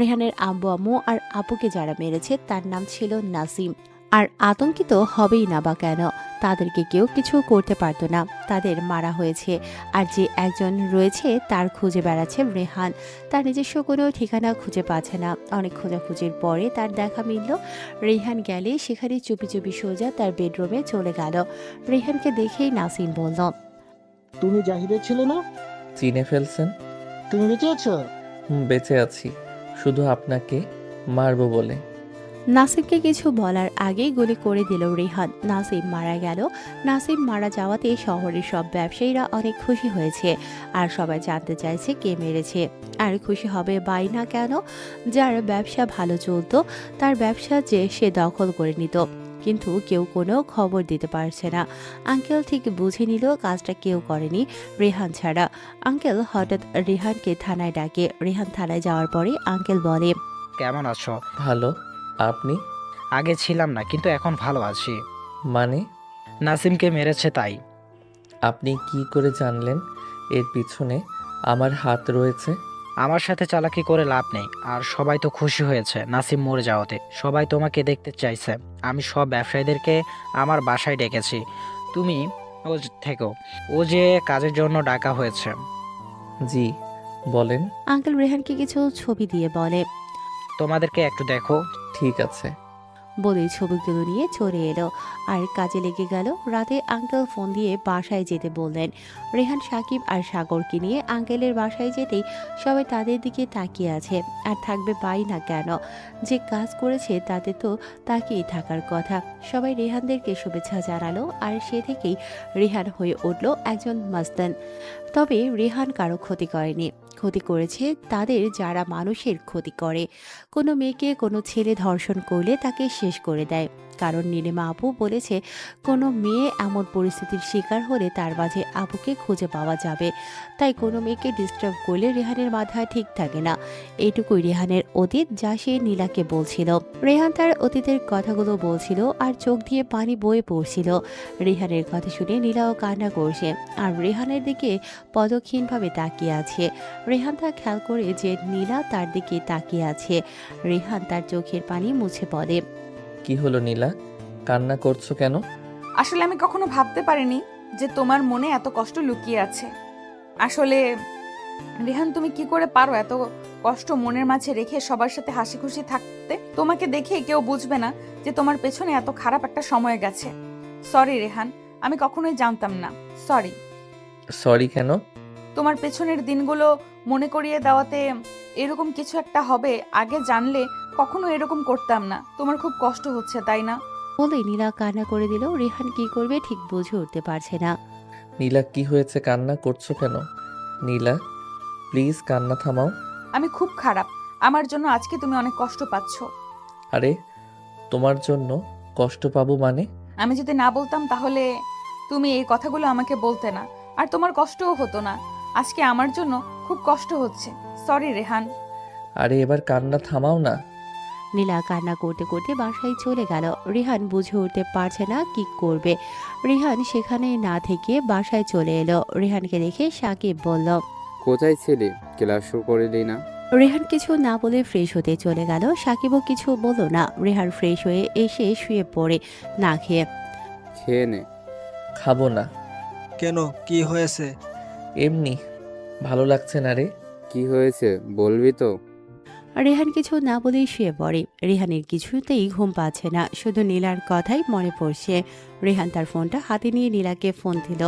Speaker 2: রেহানের আব্বু আম্মু আর আপুকে যারা মেরেছে তার নাম ছিল নাসিম। আর আতঙ্কিত হবেই না বা কেন? তাদেরকে কেউ কিছু করতে পারতো না, তাদের মারা হয়েছে। আর যে একজন রয়েছে তার খুঁজে বেড়াচ্ছে রেহান। তার নিজস্ব কোনো ঠিকানা খুঁজে পাচ্ছে না। অনেক খোঁজাখুঁজির পরে তার দেখা মিলল। রেহান গেলে সেখানে চুপি চুপি সোজা তার বেডরুমে চলে গেল। রেহানকে দেখেই নাসিম বলল,
Speaker 18: তুমি জাহিদের ছিলে না?
Speaker 1: চিনে ফেলছেন?
Speaker 18: তুমি বেঁচে আছো?
Speaker 1: বেঁচে আছি, শুধু আপনাকে মারবো বলে।
Speaker 2: নাসিমকে কিছু বলার আগেই গুলি করে দিল রেহান। নাসিম মারা গেল। নাসিম মারা যাওয়াতে শহরের সব ব্যবসায়ীরা অনেক খুশি হয়েছে। আর সবাই জানতে চাইছে কে মেরেছে। আর খুশি হবে বাই না কেন? যার ব্যবসা ভালো চলতো, তার ব্যবসা যে সে দখল করে নিত, কিন্তু কেউ কোনো খবর দিতে পারছে না। আঙ্কেল ঠিক বুঝে নিল কাজটা কেউ করেনি রেহান ছাড়া। আঙ্কেল হঠাৎ রেহানকে থানায় ডাকে। রেহান থানায় যাওয়ার পরে আঙ্কেল বলে,
Speaker 17: কেমন আছো?
Speaker 1: ভালো। আপনি?
Speaker 17: আগে ছিলাম না, কিন্তু এখন ভালো আছি।
Speaker 1: মানে?
Speaker 17: নাসিমকে মেরেছে তাই।
Speaker 1: আপনি কি করে জানলেন এর পিছনে আমার হাত রয়েছে?
Speaker 17: আমার সাথে চালাকি করে লাভ নেই। আর সবাই তো খুশি হয়েছে নাসিম মরে যাওয়াতে। সবাই তোমাকে দেখতে চাইছে। আমি সব ব্যবসায়ীদেরকে আমার বাসায় ডেকেছি। তুমি ও থেকো। ও যে কাজের জন্য ডাকা হয়েছে।
Speaker 1: জি, বলেন।
Speaker 2: আঙ্কেল রেহানকে কিছু ছবি দিয়ে বলে,
Speaker 17: তোমাদেরকে একটু দেখো।
Speaker 1: ঠিক আছে।
Speaker 2: বলেই ছবিগুলো নিয়ে চলে এলো আর কাজে লেগে গেল। রাতে আঙ্কেল ফোন দিয়ে বাসায় যেতে বললেন। রেহান সাকিব আর সাগরকে নিয়ে আঙ্কেলের বাসায় যেতেই সবাই তাদের দিকে তাকিয়ে আছে। আর থাকবে পাই না কেন? যে কাজ করেছে তাতে তো তাকিয়ে থাকার কথা। সবাই রেহানদেরকে শুভেচ্ছা জানালো। আর সে থেকেই রেহান হয়ে উঠল একজন মাস্তান। তবে রেহান কারো ক্ষতি করেনি। ক্ষতি করেছে তাদের যারা মানুষের ক্ষতি করে। কোনো মেয়েকে কোনো ছেলে ধর্ষণ করলে তাকে শেষ করে দেয়। কারণ নীলিমা আপু বলেছে কোনো মেয়ে এমন পরিস্থিতির শিকার হলে তার মাঝে আপুকে খুঁজে পাওয়া যাবে। তাই কোনো মেয়েকে ডিস্টার্ব করলে রেহানের মাথায় ঠিক থাকে না। এইটুকুই রেহানের অতীত, যা সে নীলাকে বলছিল। রেহান তার অতীতের কথাগুলো বলছিল আর চোখ দিয়ে পানি বয়ে পড়ছিল। রেহানের কথা শুনে নীলাও কান্না করছে আর রেহানের দিকে পদক্ষীণভাবে তাকিয়ে আছে। রেহান তা খেয়াল করে যে নীলা তার দিকে তাকিয়ে আছে। রেহান তার চোখের পানি মুছে বলে,
Speaker 1: কি হলো নীলা, কান্না করছো কেন?
Speaker 19: আসলে আমি কখনো ভাবতে পারিনি যে তোমার মনে এত কষ্ট লুকিয়ে আছে। আসলে রেহান, তুমি কি করে পারো এত কষ্ট মনের মাঝে রেখে সবার সাথে হাসি খুশি থাকতে? তোমাকে দেখে কেউ বুঝবে না যে তোমার পেছনে এত খারাপ একটা সময় গেছে। সরি রেহান, আমি কখনোই জানতাম না। সরি।
Speaker 1: সরি কেন?
Speaker 19: তোমার পেছনের দিনগুলো মনে করিয়ে দেওয়াতে এরকম কিছু একটা হবে আগে জানলে কখনো এরকম করতাম না। তোমার খুব কষ্ট হচ্ছে তাই না?
Speaker 2: বলে নীলা কান্না করে দিল। রেহান কি করবে ঠিক বুঝে উঠতে পারছে না।
Speaker 1: নীলা কি হয়েছে, কান্না করছো কেন? নীলা প্লিজ কান্না থামাও।
Speaker 19: আমি খুব খারাপ, আমার জন্য আজকে তুমি অনেক কষ্ট পাচ্ছ।
Speaker 1: আরে তোমার জন্য কষ্ট পাবো মানে?
Speaker 19: আমি যদি না বলতাম তাহলে তুমি এই কথাগুলো আমাকে বলতে না, আর তোমার কষ্টও হতো না। আজকে আমার জন্য খুব কষ্ট হচ্ছে, সরি রেহান।
Speaker 1: আরে এবার কান্না থামাও না।
Speaker 2: নীলা কান্না করতে করতে বাসায় চলে গেল। রেহান বুঝে উঠতে পারছে না কি করবে। রেহান সেখানে না থেকে বাসায় চলে এলো। রেহানকে দেখে সাকিব বলল,
Speaker 4: কোথায় ছিলি? ক্লাস শুরু করলি না?
Speaker 2: রেহান কিছু না বলে ফ্রেশ হতে চলে গেল। সাকিবও কিছু বলল না। রেহান ফ্রেশ হয়ে এসে শুয়ে পড়ে না খেয়ে।
Speaker 4: খেয়ে নে।
Speaker 1: খাবো না।
Speaker 3: কেন, কি হয়েছে?
Speaker 1: এমনি ভালো লাগছে না রে।
Speaker 4: কি হয়েছে বলবি তো?
Speaker 2: রেহান কিছু না বলেই শুয়ে পড়ে। রেহানের কিছুতেই ঘুম পাচ্ছে না, শুধু নীলার কথাই মনে পড়ছে। রেহান তার ফোনটা হাতে নিয়ে নীলাকে ফোন দিল।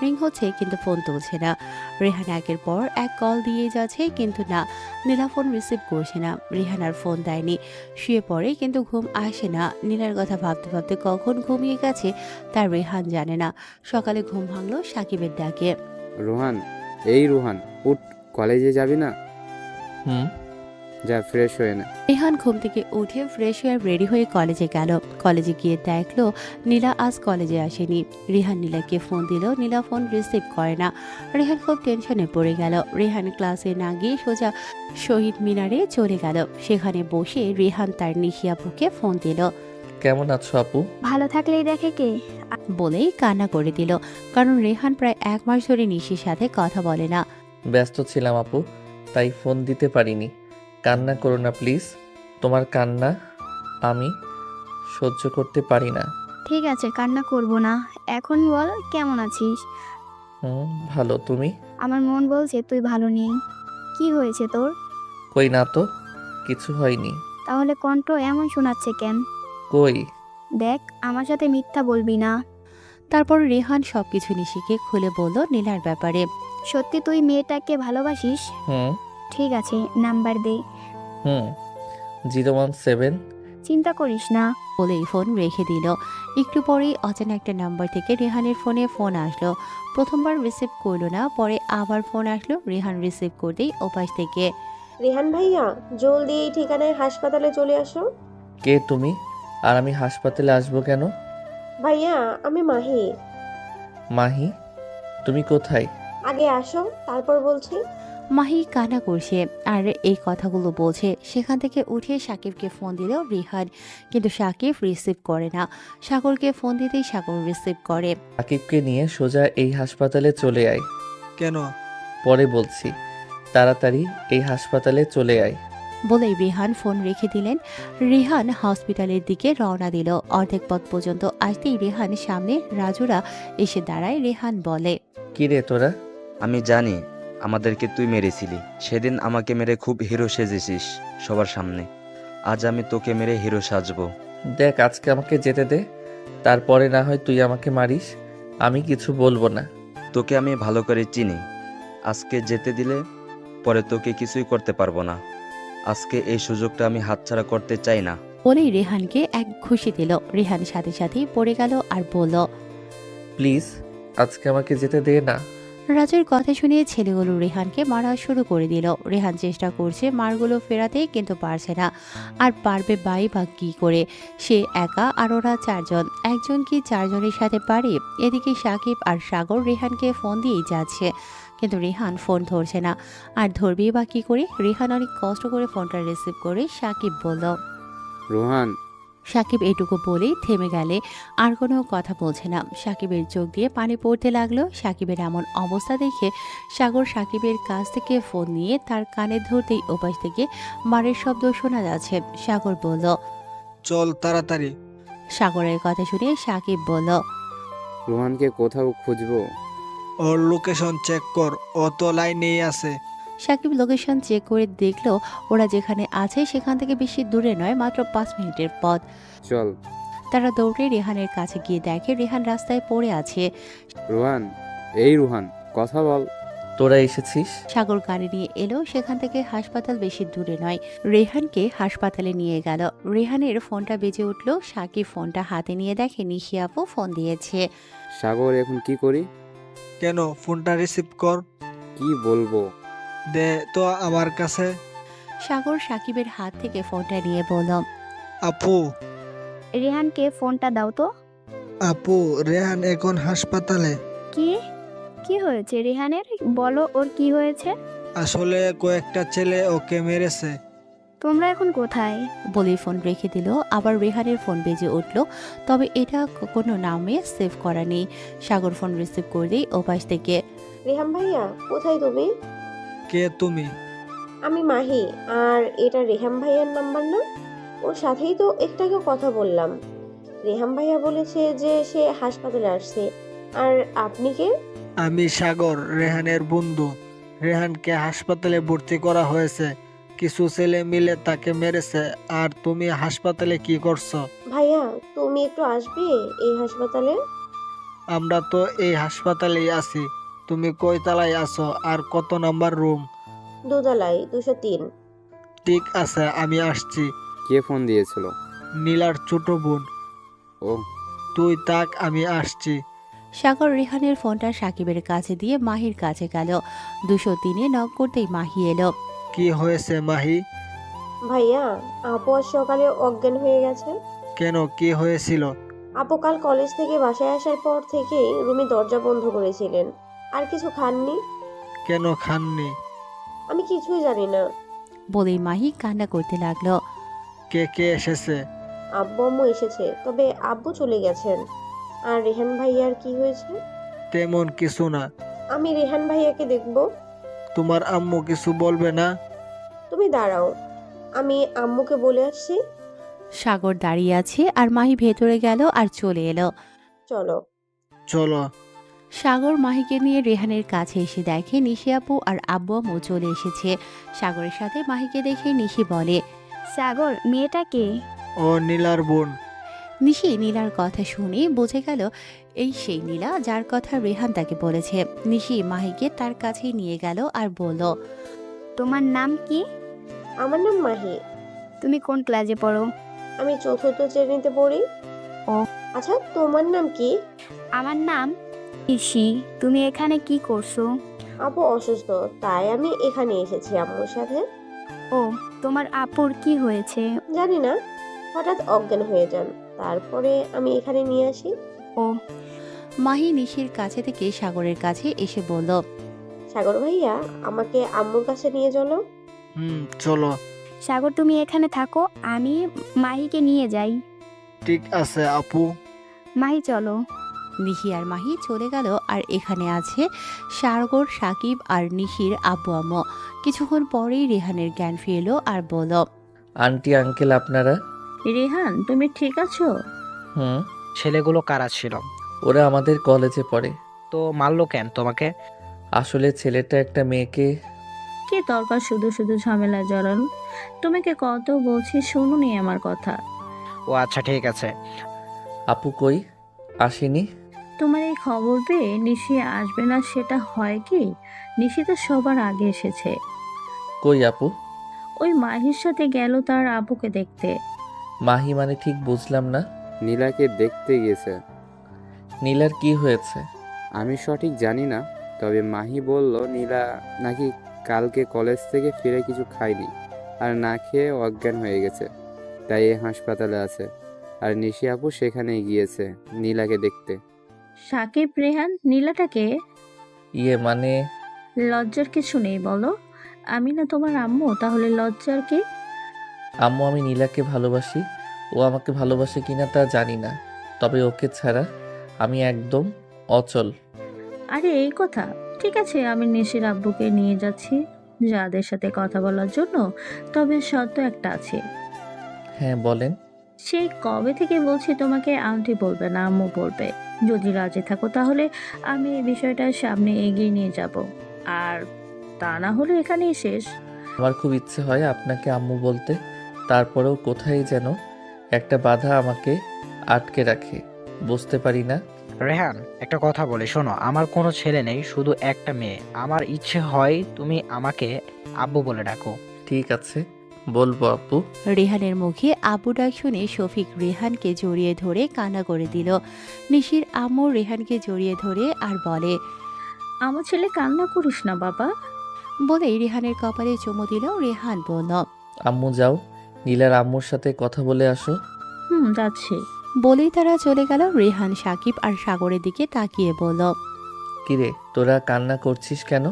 Speaker 2: রিং হচ্ছে কিন্তু ফোন তুলছে না। রেহান একের পর এক কল দিয়ে যাচ্ছে কিন্তু না, নীলা ফোন রিসিভ করছে না। রেহান আর ফোন দেয়নি, শুয়ে পড়ে কিন্তু ঘুম আসে না। নীলার কথা ভাবতে ভাবতে কখন ঘুমিয়ে গেছে তার রেহান জানে না। সকালে ঘুম ভাঙলো সাকিবের ডাকে।
Speaker 4: রোহান, এই রোহান, উঠ, কলেজে যাবি না?
Speaker 1: হুম।
Speaker 4: যা ফ্রেশ হয়ে না।
Speaker 2: রেহান ঘুম থেকে উঠে ফ্রেশ হয়ে রেডি হয়ে কলেজে গেল। কলেজে গিয়ে দেখলো নীলা আজ কলেজে আসেনি। রেহান নীলাকে ফোন দিল, নীলা ফোন রিসিভ করে না। রেহান খুব টেনশনে পড়ে গেল। রেহান ক্লাসে না গিয়ে সোজা শহীদ মিনারে চলে গেল। সেখানে বসে রেহান তার নিশি আপুকে ফোন দিল।
Speaker 1: কেমন আছো আপু?
Speaker 13: ভালো থাকলেই দেখে কে?
Speaker 2: বলেই কান্না করে দিল, কারণ রেহান প্রায় 1 মাস ধরে নিশির সাথে কথা বলে না।
Speaker 1: ব্যস্ত ছিলাম আপু, তাই ফোন দিতে পারিনি। কান্না করো না প্লিজ, তোমার কান্না আমি সহ্য করতে পারি না।
Speaker 13: ঠিক আছে, কান্না করব না। এখন বল কেমন আছিস?
Speaker 1: ভালো, তুমি?
Speaker 13: আমার মন বলছে তুই ভালো নেই। কি হয়েছে তোর?
Speaker 1: কই না তো, কিছু হয়নি।
Speaker 13: তাহলে কণ্ঠ এমন শোনাচ্ছে কেন?
Speaker 1: কই?
Speaker 13: দেখ, আমার সাথে মিথ্যা বলবি না।
Speaker 2: তারপর রেহান সবকিছু নিশিকে খুলে বলল নীলার ব্যাপারে।
Speaker 13: সত্যি তুই মেয়েটাকে ভালোবাসিস?
Speaker 1: হুম।
Speaker 13: ঠিক আছে, নাম্বার দে।
Speaker 1: 017।
Speaker 13: চিন্তা করিস না।
Speaker 2: বলেই ফোন রেখে দিল। একটু পরেই অচেনা একটা নাম্বার থেকে রেহানের ফোনে ফোন আসলো। প্রথমবার রিসিভ করলো না, পরে আবার ফোন আসলো। রেহান রিসিভ করতেই ওপাশ থেকে,
Speaker 7: রেহান ভাইয়া, জলদি এই ঠিকানায় হাসপাতালে চলে আসো।
Speaker 1: কে তুমি? আর আমি হাসপাতালে আসবো কেন?
Speaker 7: ভাইয়া, আমি মাহি।
Speaker 1: মাহি, তুমি কোথায়?
Speaker 7: আগে আসো, তারপর বলছি।
Speaker 2: মাহি কান্না করছে আর এই কথাগুলো বলছে। সেখান থেকে উঠে সাকিবকে ফোন দিল রেহান, কিন্তু সাকিব রিসিভ করে না। সাগরকে ফোন দিতেই সাগর রিসিভ করে।
Speaker 1: সাকিবকে নিয়ে সোজা এই হাসপাতালে চলে আয়।
Speaker 3: কেন?
Speaker 1: পরে বলছি, তাড়াতাড়ি এই হাসপাতালে চলে আয়।
Speaker 2: বলেই রেহান ফোন রেখে দিলেন। রেহান হসপিটালের দিকে রওনা দিল। অর্ধেক পথ পর্যন্ত আসতেই রেহান সামনে রাজুরা এসে দাঁড়ায়। রেহান বলে,
Speaker 1: কি রে তোরা?
Speaker 10: আমি জানি আমাদেরকে তুই মেরেছিলি। সেদিন আমাকে মেরে খুব হিরো সেজেছিস সবার সামনে। আজ আমি তোকে মেরে হিরো সাজবো।
Speaker 1: দেখ, আজকে আমাকে যেতে দে, তারপরে না হয় তুই আমাকে মারিস। আমি কিছু বলবো না।
Speaker 10: তোকে আমি ভালো করে চিনি। আজকে যেতে দিলে পরে তোকে কিছুই করতে পারবো না। আজকে এই সুযোগটা আমি হাতছাড়া করতে চাই না।
Speaker 2: বলেই রেহানকে এক ঘুষি দিল। রেহান সাথে সাথেই পড়ে গেল আর বলল,
Speaker 1: প্লিজ আজকে আমাকে যেতে দে না।
Speaker 2: রাজুর কথা শুনে ছেলেগুলো রেহানকে মারা শুরু করে দিল। রেহান চেষ্টা করছে মারগুলো ফেরাতে, কিন্তু পারছে না। আর পারবে বাই বা কি করে? সে একা আর ওরা 4 জন। একজন কি 4 জনের সাথে পারে? এদিকে সাকিব আর সাগর রেহানকে ফোন দিয়েই যাচ্ছে, কিন্তু রেহান ফোন ধরছে না। আর ধরবেই বা কি করে? রেহান অনেক কষ্ট করে ফোনটা রিসিভ করে সাকিব বলল,
Speaker 4: রোহান।
Speaker 2: সাকিব এটুকু বলেই থেমে গেলে আর কোনো কথা বলছে না। সাকিবের চোখ দিয়ে পানি পড়তে লাগলো। সাকিবের এমন অবস্থা দেখে সাগর সাকিবের কাছ থেকে ফোন নিয়ে তার কানে ধরতেই ওপাশ থেকে মারের শব্দ শোনা যাচ্ছে। সাগর বলল,
Speaker 3: চল তাড়াতাড়ি।
Speaker 2: সাগরের কথা শুনে সাকিব বলল,
Speaker 4: রোহানকে কোথাও খুঁজবো?
Speaker 3: ওর লোকেশন চেক কর, ও তো লাইনেই আছে।
Speaker 2: সাকিব লোকেশন চেক করে দেখলো ওরা যেখানে আছে সেখান থেকে বেশি দূরে নয়, মাত্র 5 মিনিটের পথ।
Speaker 4: চল।
Speaker 2: তারা দৌড়ে রেহানের কাছে গিয়ে দেখে রেহান রাস্তায় পড়ে আছে।
Speaker 4: রোহান, এই রোহান, কথা বল।
Speaker 1: তোরা এসেছিস?
Speaker 2: সাগর গাড়ি নিয়ে এলো। সেখান থেকে হাসপাতাল বেশি দূরে নয়। রেহানকে হাসপাতালে নিয়ে গেল। রেহানের ফোনটা বেজে উঠল। সাকিব ফোনটা হাতে নিয়ে দেখে নিশি আপু ফোন দিয়েছে।
Speaker 4: সাগর, এখন কি করি?
Speaker 3: কেন, ফোনটা রিসিভ কর।
Speaker 4: কি বলবো?
Speaker 3: দে তো আমার কাছে।
Speaker 2: সাগর সাকিবের হাত থেকে ফোনটা নিয়ে বলল,
Speaker 3: আপু
Speaker 13: রেহানকে ফোনটা দাও তো।
Speaker 3: আপু রেহান এখন হাসপাতালে।
Speaker 13: কি কি হয়েছে রেহানের? বলো, ওর কি হয়েছে?
Speaker 3: আসলে কয়েকটা ছেলে ওকে মেরেছে।
Speaker 13: তোমরা এখন কোথায়?
Speaker 2: বলেই ফোন রেখে দিল। আবার রেহানের ফোন বেজে উঠল, তবে এটা কোনো নামে সেভ করা নেই। সাগর ফোন রিসিভ করলেই ওপাশ থেকে,
Speaker 7: রেহান ভাইয়া কোথায় তুমি?
Speaker 3: কে তুমি?
Speaker 7: আমি মাহি। আর এটা রেহান ভাইয়ার নাম্বার না? ওর সাথেই তো একটু আগে কথা বললাম। রেহান ভাইয়া বলেছে যে সে হাসপাতালে আসছে। আর আপনি কে?
Speaker 3: আমি সাগর, রেহানের বন্ধু। রেহানকে হাসপাতালে ভর্তি করা হয়েছে। কিছু ছেলে মিলে তাকে মেরেছে। আর তুমি হাসপাতালে কি করছো?
Speaker 7: ভাইয়া তুমি একটু আসবে এই হাসপাতালে?
Speaker 3: আমরা তো এই হাসপাতালেই আছি। তুমি কয় তলায় আছো আর কত নাম্বার রুম?
Speaker 7: দোতলায় 203।
Speaker 3: ঠিক আছে, আমি আসছি।
Speaker 4: কে ফোন দিয়েছিল?
Speaker 3: নীলার ছোট বোন।
Speaker 4: ও,
Speaker 3: তুই তাক, আমি আসছি।
Speaker 2: সাগর রেহানের ফোনটা সাকিবের কাছে দিয়ে মাহির কাছে গেল। 203-এ নক করতেই মাহি এলো।
Speaker 3: কি হয়েছে মাহি?
Speaker 7: ভাইয়া আপু আজ সকালে অজ্ঞান হয়ে গেছে।
Speaker 3: কেন, কি হয়েছিল?
Speaker 7: আপু কাল কলেজ থেকে বাসায় আসার পর থেকেই রুমে দরজা বন্ধ করেছিলেন। আর কিছু খাননি।
Speaker 3: কেন খাননি?
Speaker 7: আমি কিছুই জানি না।
Speaker 2: বলেই মাহি কান্না করতে লাগলো।
Speaker 3: কে কে এসেছে?
Speaker 7: আব্বু আম্মু এসেছে, তবে আব্বু চলে গেছেন। আর রেহান ভাইয়ার কি হয়েছে?
Speaker 3: তেমন কিছু না।
Speaker 7: আমি রেহান ভাইয়াকে দেখব।
Speaker 3: তোমার আম্মু কিছু বলবে না?
Speaker 7: তুমি দাঁড়াও, আমি আম্মুকে বলে আসছি।
Speaker 2: সাগর দাঁড়িয়ে আছে আর মাহি ভেতরে গেল আর চলে এলো।
Speaker 7: চলো।
Speaker 3: চলো।
Speaker 2: সাগর মাহিকে নিয়ে রেহানের কাছে এসে দেখে নিশি আপু আর আব্বু আম্মু চলে এসেছে। সাগরের সাথে মাহিকে দেখে নিশি বলে,
Speaker 13: সাগর, মেয়েটা কে?
Speaker 3: ও নীলার বোন।
Speaker 2: নিশি নীলার কথা শুনে বুঝে গেল এই সেই নীলা যার কথা রেহান তাকে বলেছে। নিশি মাহিকে তার কাছেই নিয়ে গেল আর বলল,
Speaker 13: তোমার নাম কি?
Speaker 7: আমার নাম মাহি।
Speaker 13: তুমি কোন ক্লাসে পড়ো?
Speaker 7: আমি 4th শ্রেণীতে পড়ি।
Speaker 13: ও
Speaker 7: আচ্ছা, তোমার নাম কি?
Speaker 13: আমার নাম ইসি। তুমি এখানে কি করছো?
Speaker 7: আপু অসুস্থ, তাই আমি এখানে এসেছি আম্মুর সাথে।
Speaker 13: ও, তোমার আপুর কি হয়েছে?
Speaker 7: জানি না, হঠাৎ অজ্ঞান হয়ে যান। তারপরে আমি এখানে নিয়ে আসি।
Speaker 13: ও।
Speaker 2: মাহি নিশির কাছে থেকে সাগরের কাছে এসে বলল,
Speaker 7: সাগর ভাইয়া আমাকে আম্মুর কাছে নিয়ে চলো।
Speaker 3: চলো।
Speaker 13: সাগর, তুমি এখানে থাকো, আমি মাহিকে নিয়ে যাই।
Speaker 3: ঠিক আছে আপু।
Speaker 13: মাহি চলো।
Speaker 2: নিশি আর মাহি চলে গেল। আর এখানে আছে সাগর, সাকিব আর নিশির আব্বু আম্মু। কিছুক্ষণ পরেই রেহানের জ্ঞান ফিরলো আর বলল,
Speaker 1: আন্টি আঙ্কেল আপনারা?
Speaker 15: রেহান তুমি ঠিক আছো?
Speaker 1: হুম।
Speaker 17: ছেলেগুলো কারা ছিল?
Speaker 1: ওরা আমাদের কলেজে পড়ে।
Speaker 17: তো মারলো কেন তোমাকে?
Speaker 1: আসলে ছেলেটা একটা মেয়েকে।
Speaker 15: কি দরকার শুধু শুধু ঝামেলা জড়ানো? তোমাকে কত বলছি, শুনুনি আমার কথা।
Speaker 17: ও আচ্ছা, ঠিক আছে।
Speaker 1: আপু কই? আসেনি?
Speaker 15: তোমার এই খবর পেয়ে নিশি আসবে না সেটা হয় কি? নিশি তো সবার আগে এসেছে।
Speaker 1: কই আপু?
Speaker 15: ওই মাহির সাথে গেল তার আব্বুকে দেখতে।
Speaker 1: মাহি মানে ঠিক বুঝলাম না।
Speaker 4: নীলাকে দেখতে গেছে।
Speaker 1: নীলার কি হয়েছে?
Speaker 4: আমি সঠিক জানি না, তবে মাহি বলল নীলা নাকি কালকে কলেজ থেকে ফিরে কিছু খায়নি আর না খেয়ে অজ্ঞান হয়ে গেছে, তাই এই হাসপাতালে আছে। আর নিশি আপু সেখানেই গিয়েছে নীলাকে দেখতে।
Speaker 15: সাকিব, রেহান, নীলাটাকে?
Speaker 1: মানে
Speaker 15: লজ্জার কিছু নেই বলো। আমি না তোমার আম্মু, তাহলে লজ্জার কি?
Speaker 1: আম্মু, আমি নীলাকে ভালোবাসি। ও আমাকে ভালোবাসে কিনা তা জানি না, তবে ওকে ছাড়া আমি একদম অচল।
Speaker 15: আরে এই কথা? ঠিক আছে, আমি নিশির আব্বুকে নিয়ে যাচ্ছি যাদের সাথে কথা বলার জন্য। তবে শর্ত একটা আছে।
Speaker 1: হ্যাঁ বলেন।
Speaker 15: সেই কবে থেকে বলছি তোমাকে আন্টি বলবে না, আম্মু বলবে। যদি রাজি থাকো তাহলে আমি এই বিষয়টা সামনে এগিয়ে নিয়ে যাব, আর তা না হলে এখানেই শেষ।
Speaker 1: আমার খুব ইচ্ছে হয় আপনাকে আম্মু বলতে, তারপরেও কোথায় যেন একটা বাধা আমাকে আটকে রাখে, বুঝতে পারি না।
Speaker 17: রেহান, একটা কথা বলি শোনো, আমার কোনো ছেলে নেই, শুধু একটা মেয়ে। আমার ইচ্ছে হয় তুমি আমাকে আব্বু বলে ডাকো।
Speaker 1: ঠিক আছে, বলবো আব্বু।
Speaker 2: রেহানের মুখে আব্বু ডাক শুনে শফিক রেহানকে জড়িয়ে ধরে কান্না করে দিল। নিশির আম্মু রেহানকে জড়িয়ে ধরে আর বলে,
Speaker 15: আমার ছেলে কান্না করিস না বাবা।
Speaker 2: বলেই রেহানের কপালে চুমু দিল। রেহান বলল,
Speaker 1: আম্মু যাও, নীলার আম্মুর সাথে কথা বলে আসো।
Speaker 15: যাচ্ছি।
Speaker 2: বলেই তারা চলে গেল। রেহান সাকিব আর সাগরের দিকে তাকিয়ে বলল,
Speaker 1: কিরে তোরা কান্না করছিস কেন?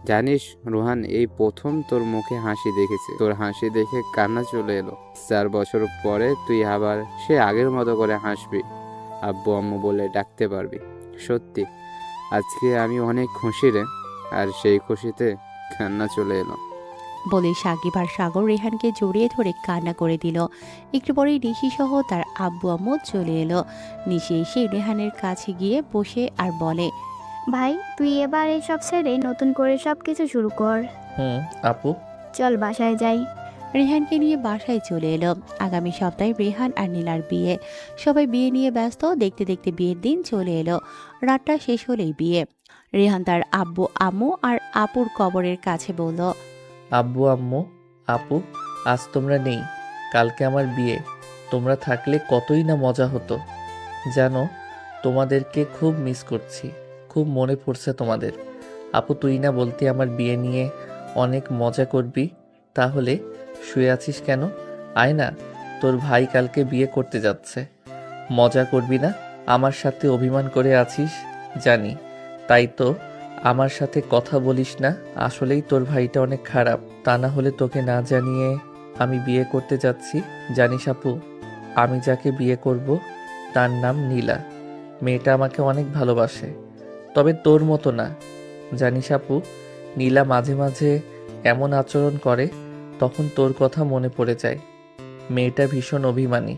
Speaker 4: জানিস রোহান, এই প্রথম তোর মুখে হাসি দেখেছি। তোর হাসি দেখে কান্না চলে এলো। 4 বছর পরে তুই আবার সে আগের মতো করে হাসবি, আব্বু আম্মু বলে ডাকতে পারবি। সত্যি আজকে আমি অনেক খুশি রে। আর সেই খুশিতে কান্না চলে এলো।
Speaker 2: বলে সাকিব আর সাগর রেহানকে জড়িয়ে ধরে কান্না করে দিল। একটু পরেই নিশি সহ তার আব্বু আম্মু চলে এলো। নিশি এসে রেহানের কাছে গিয়ে বসে আর বলে,
Speaker 13: ভাই তুই এবার এসব ছেড়ে নতুন করে সব কিছু শুরু কর।
Speaker 1: আপু।
Speaker 13: চল বাসায় যাই।
Speaker 2: রেহানকে নিয়ে বাসায় চলে এলো। আগামী সপ্তাহে রেহান আর নীলার বিয়ে। সবাই বিয়ে নিয়ে ব্যস্ত। দেখতে দেখতে বিয়ের দিন চলে এলো। রাতটা শেষ হলেই বিয়ে। রেহান তার আব্বু আম্মু আর আপুর কবরের কাছে বলল,
Speaker 1: আব্বু আম্মু, আপু, আজ তোমরা নেই, কালকে আমার বিয়ে। তোমরা থাকলে কতই না মজা হতো। জানো, তোমাদেরকে খুব মিস করছি, খুব মনে পড়ছে তোমাদের। আপু তুই না বলতে আমার বিয়ে নিয়ে অনেক মজা করবি, তাহলে শুয়ে আছিস কেন? আয় না, তোর ভাই কালকে বিয়ে করতে যাচ্ছে, মজা করবি না? আমার সাথে অভিমান করে আছিস জানি, তাই তো আমার সাথে কথা বলিস না। আসলেই তোর ভাইটা অনেক খারাপ, তা না হলে তোকে না জানিয়ে আমি বিয়ে করতে যাচ্ছি। জানিস আপু, আমি যাকে বিয়ে করব তার নাম নীলা। মেয়েটা আমাকে অনেক ভালোবাসে, তবে তোর মতো না। জানিস আপু, নীলা মাঝে মাঝে এমন আচরণ করে, তখন তোর কথা মনে পড়ে যায়। মেয়েটা ভীষণ অভিমানী।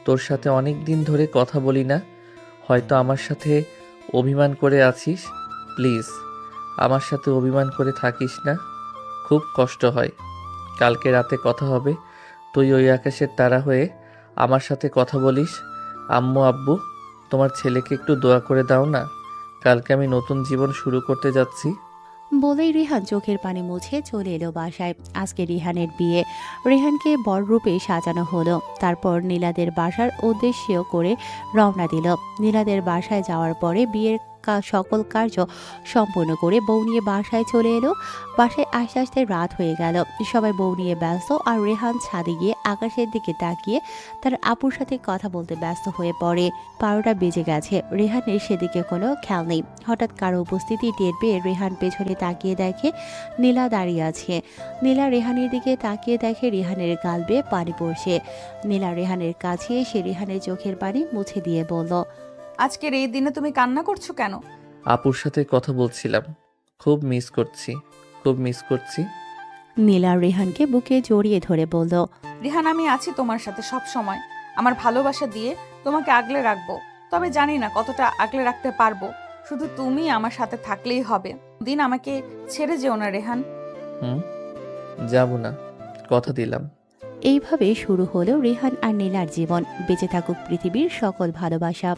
Speaker 1: তোর সাথে অনেক দিন ধরে কথা বলি না, হয়তো আমার সাথে অভিমান করে আছিস। প্লিজ আমার সাথে অভিমান করে থাকিস না, খুব কষ্ট হয়। কালকে রাতে কথা হবে, তুই ওই আকাশের তারা হয়ে আমার সাথে কথা বলিস। আম্মু আব্বু, তোমার ছেলেকে একটু দোয়া করে দাও না, কালকে আমি নতুন জীবন শুরু করতে যাচ্ছি।
Speaker 2: বলেই রেহান চোখের পানি মুছে চলে এলো বাসায়। আজকে রিহানের বিয়ে। রেহানকে বররূপে সাজানো হলো। তারপর নীলাদের বাসার উদ্দেশ্যেও করে রওনা দিল। নীলাদের বাসায় যাওয়ার পরে বিয়ের সকল কার্য সম্পূর্ণ করে বউ নিয়ে বাসায় চলে এলো। বাসায় আস্তে আস্তে রাত হয়ে গেল। সবাই বউ নিয়ে ব্যস্ত আর রেহান ছাদে গিয়ে আকাশের দিকে তাকিয়ে তার আপুর সাথে কথা বলতে ব্যস্ত হয়ে পড়ে। 12টা বেজে গেছে। রেহানের সেদিকে কোনো খেয়াল নেই। হঠাৎ কারো উপস্থিতি টের পেয়ে রেহান পেছনে তাকিয়ে দেখে নীলা দাঁড়িয়ে আছে। নীলা রেহানের দিকে তাকিয়ে দেখে রেহানের গাল বেয়ে পানি পড়ছে। নীলা রেহানের কাছে এসে রেহানের চোখের পানি মুছে দিয়ে বলল,
Speaker 19: আজকের এই দিনে তুমি কান্না করছো কেন?
Speaker 1: আপুর সাথে কথা বলছিলাম, খুব মিস করছি, খুব মিস করছি।
Speaker 2: নীলা রেহানকে বুকে জড়িয়ে ধরে বলল,
Speaker 19: রিহান, আমি আছি তোমার সাথে সব সময়। আমার ভালোবাসা দিয়ে তোমাকে আগলে রাখবো, তবে জানি না কতটা আগলে রাখতে পারবো। শুধু তুমি আমার সাথে থাকলেই হবে। দিন আমাকে ছেড়ে যেও না রেহান।
Speaker 1: যাব না, কথা দিলাম।
Speaker 2: এইভাবে শুরু হলো রেহান আর নীলার জীবন। বেঁচে থাকুক পৃথিবীর সকল ভালোবাসা।